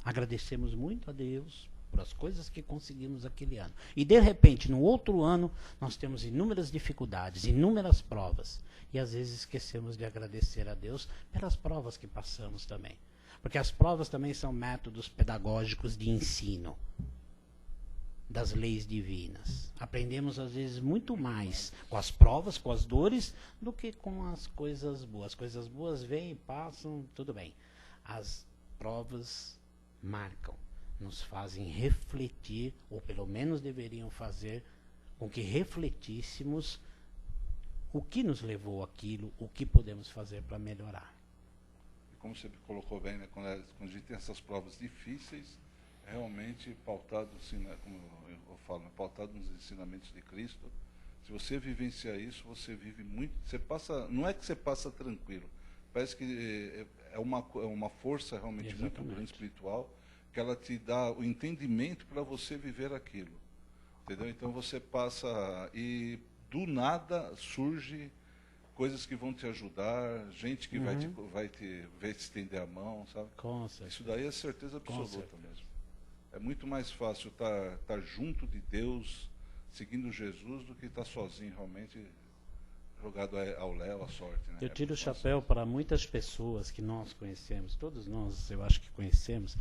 agradecemos muito a Deus por as coisas que conseguimos aquele ano. E de repente, no outro ano, nós temos inúmeras dificuldades, inúmeras provas. E às vezes esquecemos de agradecer a Deus pelas provas que passamos também. Porque as provas também são métodos pedagógicos de ensino das leis divinas. Aprendemos às vezes muito mais com as provas, com as dores, do que com as coisas boas. As coisas boas vêm e passam, tudo bem. As provas marcam, nos fazem refletir, ou pelo menos deveriam fazer com que refletíssemos o que nos levou àquilo, o que podemos fazer para melhorar. E como você colocou bem, né, quando a gente tem essas provas difíceis, realmente pautado, assim, né, como eu falo, pautado nos ensinamentos de Cristo, se você vivenciar isso, você vive muito, você passa, não é que você passa tranquilo, parece que é uma força realmente muito grande espiritual, que ela te dá o entendimento para você viver aquilo, entendeu? Então você passa e do nada surge coisas que vão te ajudar, gente que vai te estender a mão, sabe? Com certeza. Isso daí é certeza absoluta mesmo. É muito mais fácil estar junto de Deus, seguindo Jesus, do que estar sozinho realmente, jogado ao léu, à sorte. Né? Eu tiro o chapéu para muitas pessoas que nós conhecemos, todos nós eu acho que conhecemos,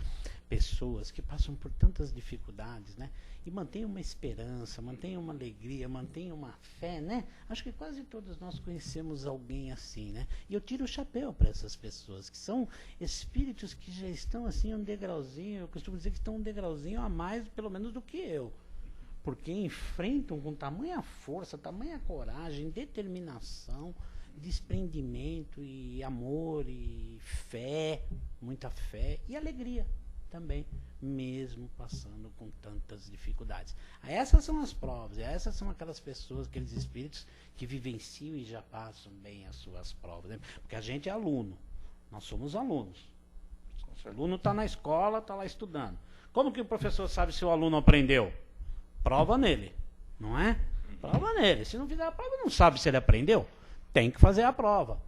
pessoas que passam por tantas dificuldades, né? E mantêm uma esperança, mantêm uma alegria, mantêm uma fé, né? Acho que quase todos nós conhecemos alguém assim, né? E eu tiro o chapéu para essas pessoas, que são espíritos que já estão assim um degrauzinho, eu costumo dizer que estão um degrauzinho a mais, pelo menos, do que eu. Porque enfrentam com tamanha força, tamanha coragem, determinação, desprendimento e amor e fé, muita fé e alegria também, mesmo passando com tantas dificuldades. Essas são as provas, essas são aquelas pessoas, aqueles espíritos que vivenciam e já passam bem as suas provas, né? Porque a gente é aluno, nós somos alunos. O aluno está na escola, está lá estudando. Como que o professor sabe se o aluno aprendeu? Prova nele, não é? Prova nele. Se não fizer a prova, não sabe se ele aprendeu. Tem que fazer a prova.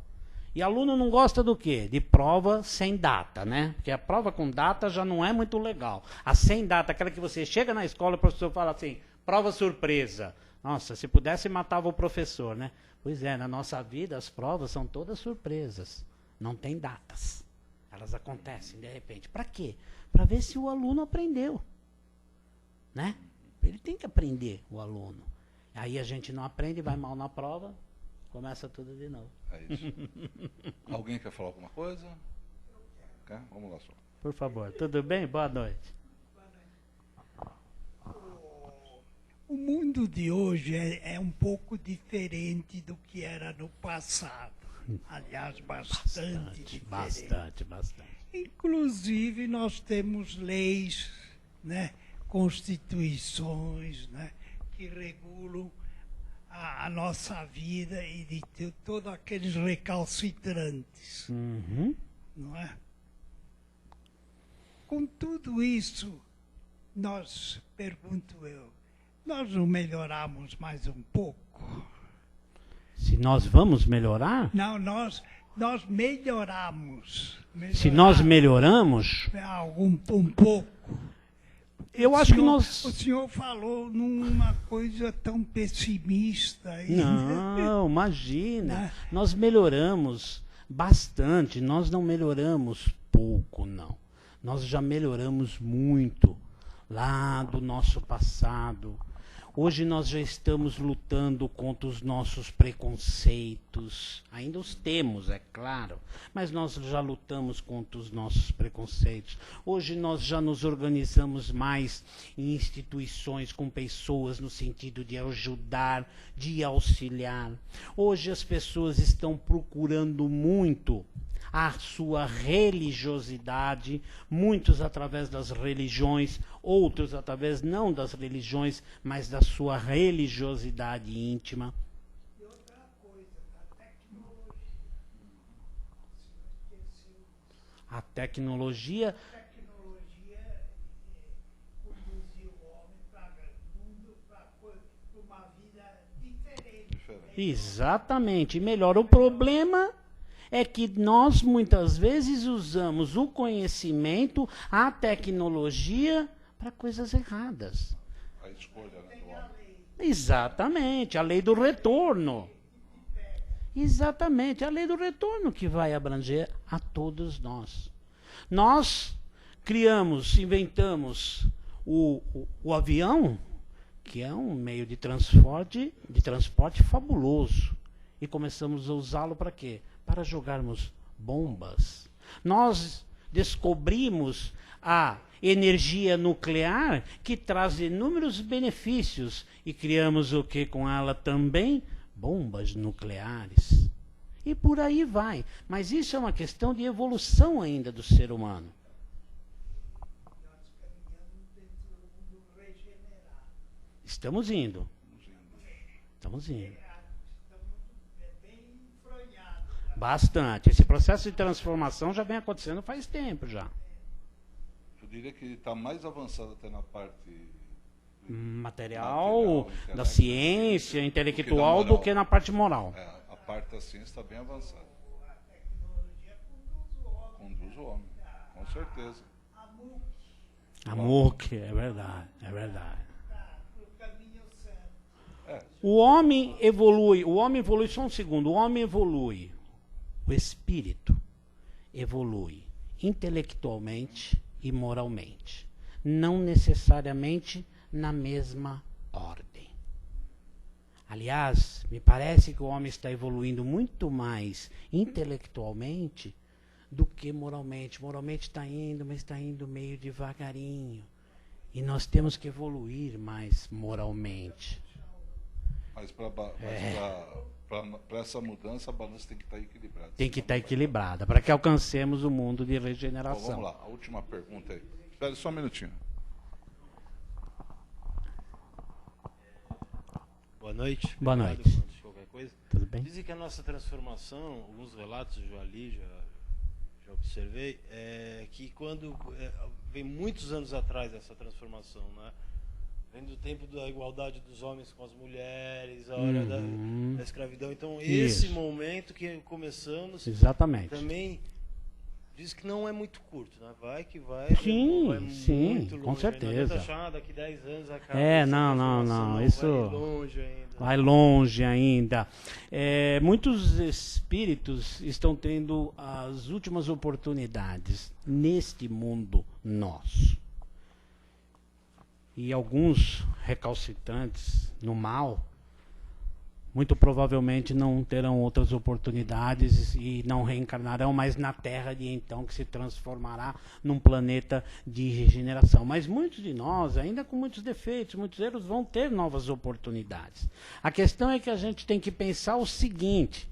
E aluno não gosta do quê? De prova sem data, né? Porque a prova com data já não é muito legal. A sem data, aquela que você chega na escola e o professor fala assim, prova surpresa. Nossa, se pudesse matava o professor, né? Pois é, na nossa vida as provas são todas surpresas. Não tem datas. Elas acontecem de repente. Para quê? Para ver se o aluno aprendeu, né? Ele tem que aprender, o aluno. Aí a gente não aprende, vai mal na prova, começa tudo de novo. É isso. Alguém quer falar alguma coisa? Quer? Vamos lá, só. Por favor, tudo bem? Boa noite. O mundo de hoje é um pouco diferente do que era no passado. Aliás, bastante diferente. Bastante. Inclusive, nós temos leis, né? Constituições, né, que regulam a nossa vida e de todos aqueles recalcitrantes, não é? Com tudo isso, pergunto eu, nós não melhoramos mais um pouco? Se nós vamos melhorar? Não, nós melhoramos. Se nós melhoramos? Um pouco. Eu acho que nós... O senhor falou numa coisa tão pessimista. Aí. Não, imagina. Nós melhoramos bastante. Nós não melhoramos pouco, não. Nós já melhoramos muito lá do nosso passado. Hoje nós já estamos lutando contra os nossos preconceitos. Ainda os temos, é claro, mas nós já lutamos contra os nossos preconceitos. Hoje nós já nos organizamos mais em instituições com pessoas no sentido de ajudar, de auxiliar. Hoje as pessoas estão procurando muito a sua religiosidade, muitos através das religiões, outros através não das religiões, mas da sua religiosidade íntima. E outra coisa, a tecnologia. A tecnologia conduziu o homem para uma vida diferente. Exatamente, melhor. O problema é que nós muitas vezes usamos o conhecimento, a tecnologia, para coisas erradas. A escolha do homem. Exatamente, a lei do retorno. Exatamente, a lei do retorno que vai abranger a todos nós. Nós inventamos o avião, que é um meio de transporte fabuloso. E começamos a usá-lo para quê? Para jogarmos bombas. Nós descobrimos a energia nuclear que traz inúmeros benefícios e criamos o que com ela também? Bombas nucleares. E por aí vai. Mas isso é uma questão de evolução ainda do ser humano. Estamos indo. Estamos indo. Bastante. Esse processo de transformação já vem acontecendo faz tempo já. Eu diria que está mais avançado até na parte material da ciência, intelectual, do que na parte moral. A parte a ciência está bem avançada. A tecnologia conduz o homem. Conduz o homem, com certeza. A MOOC, é verdade, é verdade. para o caminho certo. O homem evolui, só um segundo, o homem evolui, o espírito evolui intelectualmente e moralmente, não necessariamente na mesma ordem. Aliás, me parece que o homem está evoluindo muito mais intelectualmente do que moralmente. Moralmente está indo, mas está indo meio devagarinho. E nós temos que evoluir mais moralmente. Mas para essa mudança, a balança tem que estar equilibrada. Tem que estar equilibrada, para que alcancemos o mundo de Bom, regeneração. vamos lá, a última pergunta aí. Espera só um minutinho. Boa noite. Boa Obrigado noite. por qualquer coisa. Tudo bem? Dizem que a nossa transformação, alguns relatos eu já li, já observei, que quando vem muitos anos atrás essa transformação, né? Vem do tempo da igualdade dos homens com as mulheres, a hora da escravidão. Então, esse Isso. momento que começamos Exatamente. também diz que não é muito curto, né? Vai que vai. Sim, vai sim, muito longe. com certeza. Não achar, daqui 10 anos acaba. É, essa não, transformação, isso vai longe ainda. vai longe ainda. Muitos espíritos estão tendo as últimas oportunidades neste mundo nosso. E alguns recalcitrantes no mal, muito provavelmente não terão outras oportunidades e não reencarnarão mais na Terra de então, que se transformará num planeta de regeneração. Mas muitos de nós, ainda com muitos defeitos, muitos erros, vão ter novas oportunidades. A questão é que a gente tem que pensar o seguinte,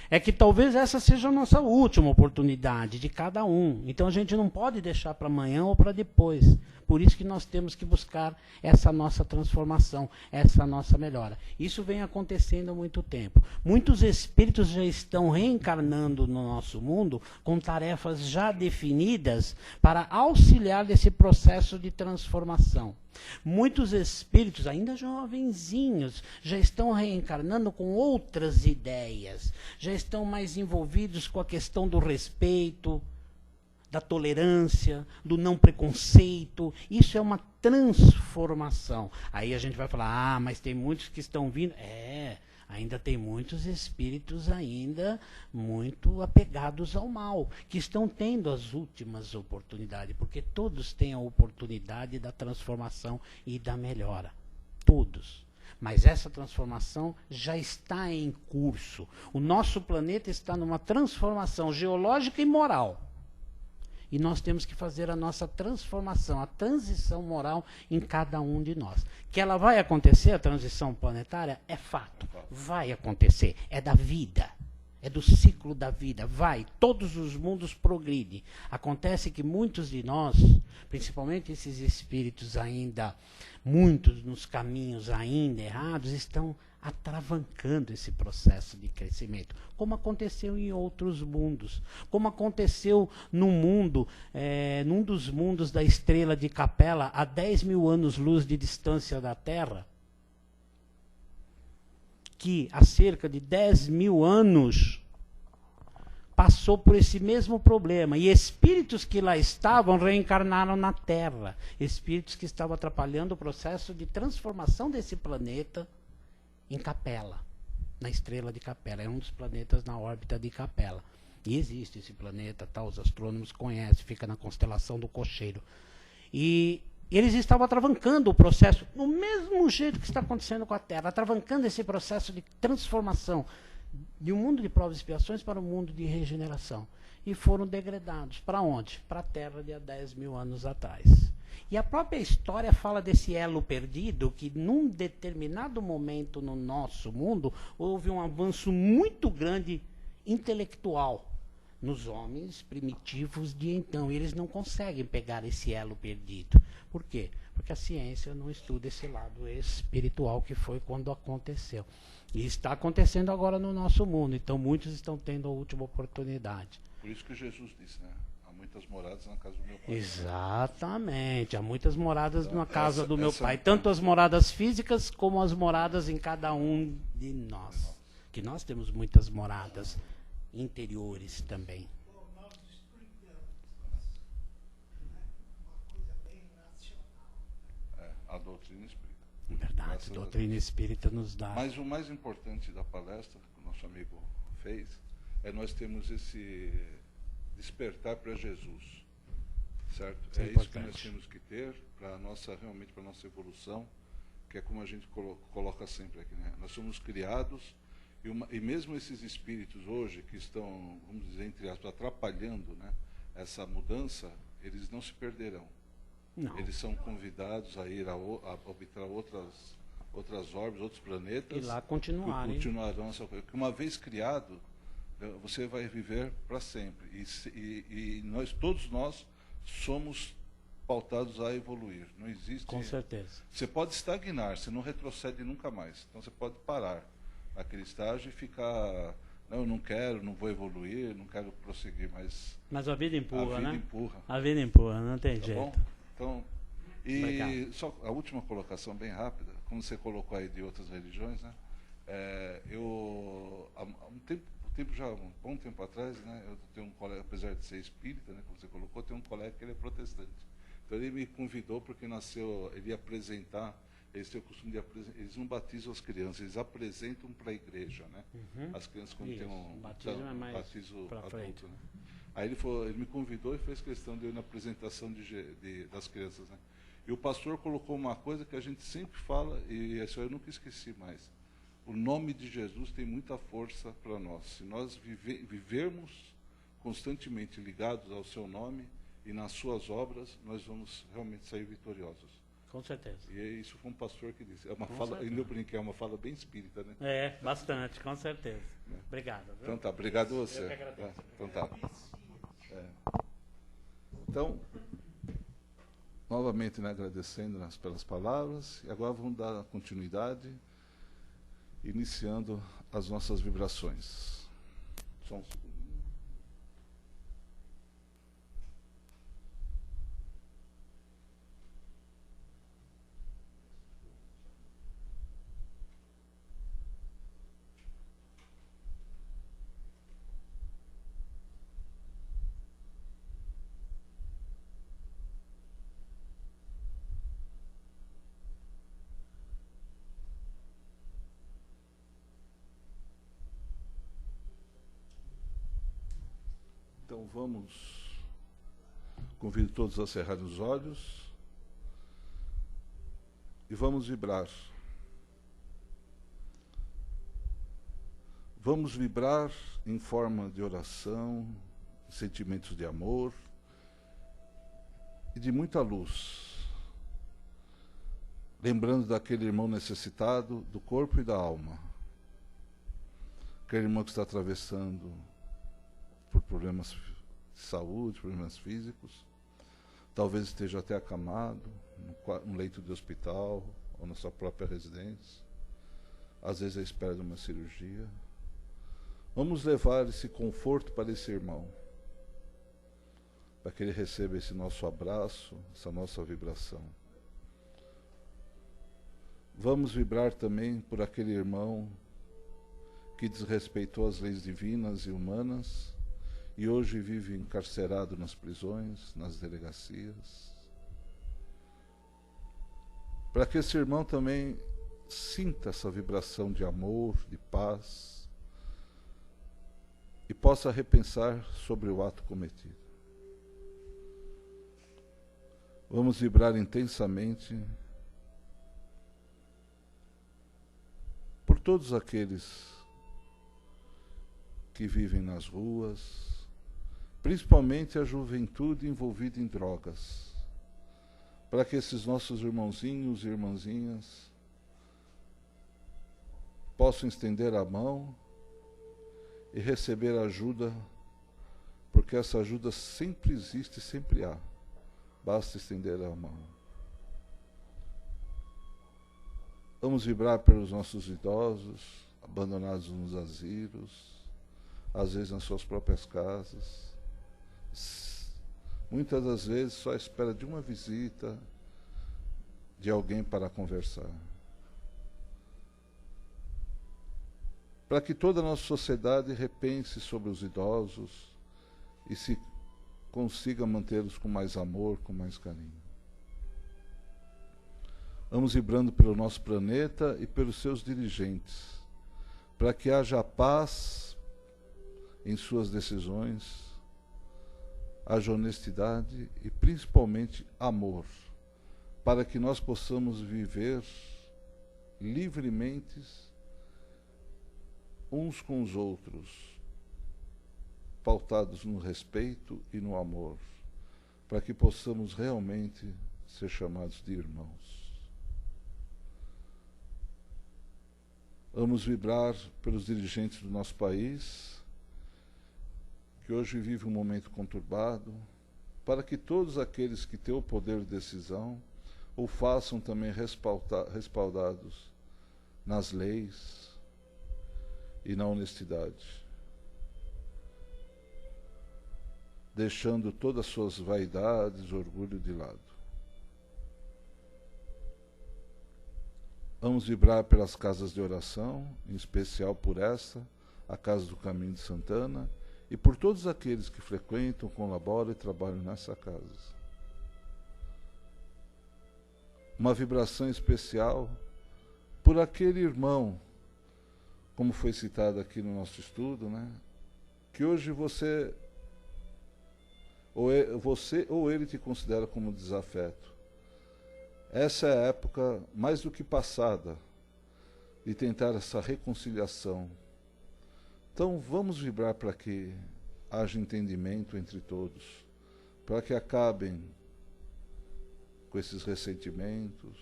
é que talvez essa seja a nossa última oportunidade de cada um. Então a gente não pode deixar para amanhã ou para depois. Por isso que nós temos que buscar essa nossa transformação, essa nossa melhora. Isso vem acontecendo há muito tempo. Muitos espíritos já estão reencarnando no nosso mundo com tarefas já definidas para auxiliar nesse processo de transformação. Muitos espíritos, ainda jovenzinhos, já estão reencarnando com outras ideias, já estão mais envolvidos com a questão do respeito, da tolerância, do não preconceito. Isso é uma transformação. Aí a gente vai falar, mas tem muitos que estão vindo. Ainda tem muitos espíritos ainda muito apegados ao mal, que estão tendo as últimas oportunidades, porque todos têm a oportunidade da transformação e da melhora. Todos. Mas essa transformação já está em curso. O nosso planeta está numa transformação geológica e moral. E nós temos que fazer a nossa transformação, a transição moral em cada um de nós. Que ela vai acontecer, a transição planetária, é fato. Vai acontecer. É da vida. É do ciclo da vida. Vai. Todos os mundos progridem. Acontece que muitos de nós, principalmente esses espíritos ainda, muitos nos caminhos ainda errados, estão atravancando esse processo de crescimento, como aconteceu em outros mundos, como aconteceu no mundo, num dos mundos da estrela de Capela, a 10 mil anos-luz de distância da Terra, que há cerca de 10 mil anos passou por esse mesmo problema, e espíritos que lá estavam reencarnaram na Terra, espíritos que estavam atrapalhando o processo de transformação desse planeta em Capela, na estrela de Capela. É um dos planetas na órbita de Capela. E existe esse planeta, os astrônomos conhecem, fica na constelação do Cocheiro. E eles estavam atravancando o processo, do mesmo jeito que está acontecendo com a Terra, atravancando esse processo de transformação de um mundo de provas e expiações para um mundo de regeneração. E foram degradados. Para onde? Para a Terra de há 10 mil anos atrás. E a própria história fala desse elo perdido, que num determinado momento no nosso mundo, houve um avanço muito grande intelectual nos homens primitivos de então. E eles não conseguem pegar esse elo perdido. Por quê? Porque a ciência não estuda esse lado espiritual que foi quando aconteceu. E está acontecendo agora no nosso mundo. Então muitos estão tendo a última oportunidade. Por isso que Jesus disse, né? Há muitas moradas na casa do meu pai. Exatamente. Há muitas moradas Então, na casa do meu pai. é Tanto as moradas físicas como as moradas em cada um de nós. que nós temos muitas moradas interiores também. Bom, nós explicamos, né? Uma coisa bem racional. A doutrina explica. Verdade, Graças a a doutrina Deus. espírita nos dá. Mas o mais importante da palestra que o nosso amigo fez é nós termos esse despertar para Jesus, certo? Isso é Isso que importante. nós temos que ter para realmente para nossa evolução, que é como a gente coloca sempre aqui, né? Nós somos criados e mesmo esses espíritos hoje que estão, vamos dizer, entre aspas, atrapalhando, né, essa mudança, eles não se perderão. Não. Eles são convidados a ir a habitar outras órbitas, outros planetas. E lá continuarem. Continuarão essa coisa. Porque uma vez criado, você vai viver para sempre. E todos nós somos pautados a evoluir. Não existe. Com certeza. Você pode estagnar, você não retrocede nunca mais. Então você pode parar naquele estágio e ficar. Não, eu não quero, não vou evoluir, não quero prosseguir, Mas a vida empurra, a vida né? empurra. A vida empurra, não tem Tá jeito. bom? Então, Obrigado. e só a última colocação bem rápida, como você colocou aí de outras religiões, né? Há um bom tempo atrás, né? Eu tenho um colega, apesar de ser espírita, né? Como você colocou, tem um colega que ele é protestante. Então ele me convidou porque ele ia apresentar. Eles têm o costume de apresentar, eles não batizam as crianças, eles apresentam para a igreja, né? Uhum. As crianças quando tem Isso, batismo é mais batismo pra adulto, frente. né? Aí ele me convidou e fez questão de eu ir na apresentação das crianças, né? E o pastor colocou uma coisa que a gente sempre fala, e isso eu nunca esqueci mais. O nome de Jesus tem muita força para nós. Se nós vivermos constantemente ligados ao seu nome e nas suas obras, nós vamos realmente sair vitoriosos. Com certeza. E isso foi um pastor que disse. É uma Com fala, certeza. ainda eu brinquei, é uma fala bem espírita, né? É, bastante, com certeza. Obrigado. Viu? Então tá, obrigado a você. Eu que agradeço. Tá, então tá. Então, novamente, né, agradecendo pelas palavras, e agora vamos dar continuidade, iniciando as nossas vibrações. Só um segundo. Então vamos, convido todos a cerrarem os olhos e vamos vibrar. Vamos vibrar em forma de oração, sentimentos de amor e de muita luz. Lembrando daquele irmão necessitado do corpo e da alma. Aquele irmão que está atravessando por problemas de saúde, problemas físicos, talvez esteja até acamado, no leito de hospital ou na sua própria residência, às vezes à espera de uma cirurgia. Vamos levar esse conforto para esse irmão, para que ele receba esse nosso abraço, essa nossa vibração. Vamos vibrar também por aquele irmão que desrespeitou as leis divinas e humanas, e hoje vive encarcerado nas prisões, nas delegacias. Para que esse irmão também sinta essa vibração de amor, de paz, e possa repensar sobre o ato cometido. Vamos vibrar intensamente por todos aqueles que vivem nas ruas, principalmente a juventude envolvida em drogas, para que esses nossos irmãozinhos e irmãzinhas possam estender a mão e receber ajuda, porque essa ajuda sempre existe e sempre há, basta estender a mão. Vamos vibrar pelos nossos idosos, abandonados nos asilos, às vezes nas suas próprias casas, muitas das vezes só à espera de uma visita, de alguém para conversar. para que toda a nossa sociedade repense sobre os idosos e se consiga mantê-los com mais amor, com mais carinho. Vamos vibrando pelo nosso planeta e pelos seus dirigentes, para que haja paz em suas decisões, haja honestidade e principalmente amor, para que nós possamos viver livremente uns com os outros, pautados no respeito e no amor, para que possamos realmente ser chamados de irmãos. Vamos vibrar pelos dirigentes do nosso país, que hoje vive um momento conturbado, para que todos aqueles que têm o poder de decisão o façam também respaldados nas leis e na honestidade, deixando todas as suas vaidades, orgulho de lado. Vamos vibrar pelas casas de oração, em especial por essa, a Casa do Caminho de Santana, e por todos aqueles que frequentam, colaboram e trabalham nessa casa. Uma vibração especial por aquele irmão, como foi citado aqui no nosso estudo, né? Que hoje você ou ele te considera como desafeto. Essa é a época, mais do que passada, de tentar essa reconciliação. Então vamos vibrar para que haja entendimento entre todos, para que acabem com esses ressentimentos.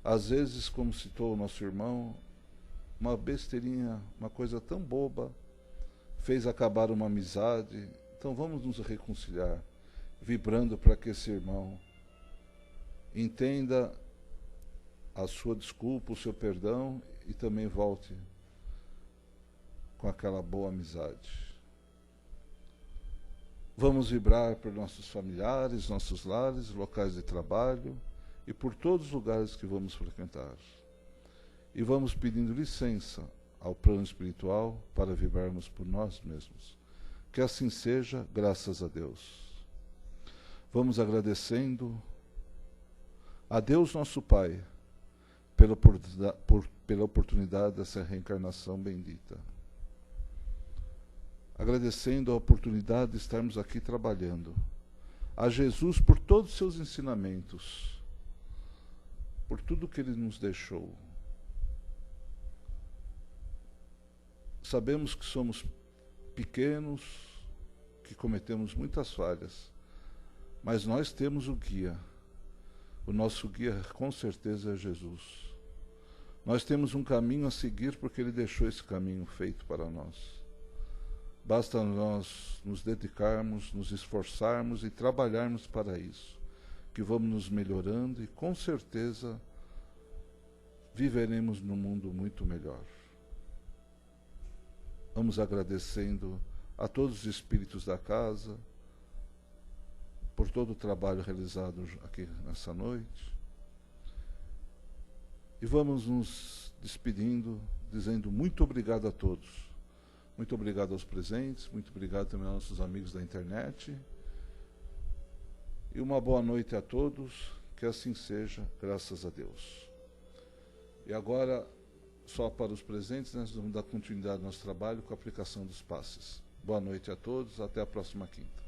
Às vezes, como citou o nosso irmão, uma besteirinha, uma coisa tão boba, fez acabar uma amizade. Então vamos nos reconciliar, vibrando para que esse irmão entenda a sua desculpa, o seu perdão e também volte com aquela boa amizade. Vamos vibrar por nossos familiares, nossos lares, locais de trabalho e por todos os lugares que vamos frequentar. E vamos pedindo licença ao plano espiritual para vibrarmos por nós mesmos. Que assim seja, graças a Deus. Vamos agradecendo a Deus nosso Pai pela oportunidade dessa reencarnação bendita. Agradecendo a oportunidade de estarmos aqui trabalhando. A Jesus por todos os seus ensinamentos, por tudo que Ele nos deixou. Sabemos que somos pequenos, que cometemos muitas falhas, mas nós temos o guia. O nosso guia, com certeza, é Jesus. Nós temos um caminho a seguir porque Ele deixou esse caminho feito para nós. Basta nós nos dedicarmos, nos esforçarmos e trabalharmos para isso, que vamos nos melhorando e, com certeza, viveremos num mundo muito melhor. Vamos agradecendo a todos os espíritos da casa, por todo o trabalho realizado aqui nessa noite. E vamos nos despedindo, dizendo muito obrigado a todos. Muito obrigado aos presentes, muito obrigado também aos nossos amigos da internet. E uma boa noite a todos, que assim seja, graças a Deus. E agora, só para os presentes, nós vamos dar continuidade ao nosso trabalho com a aplicação dos passes. Boa noite a todos, até a próxima quinta.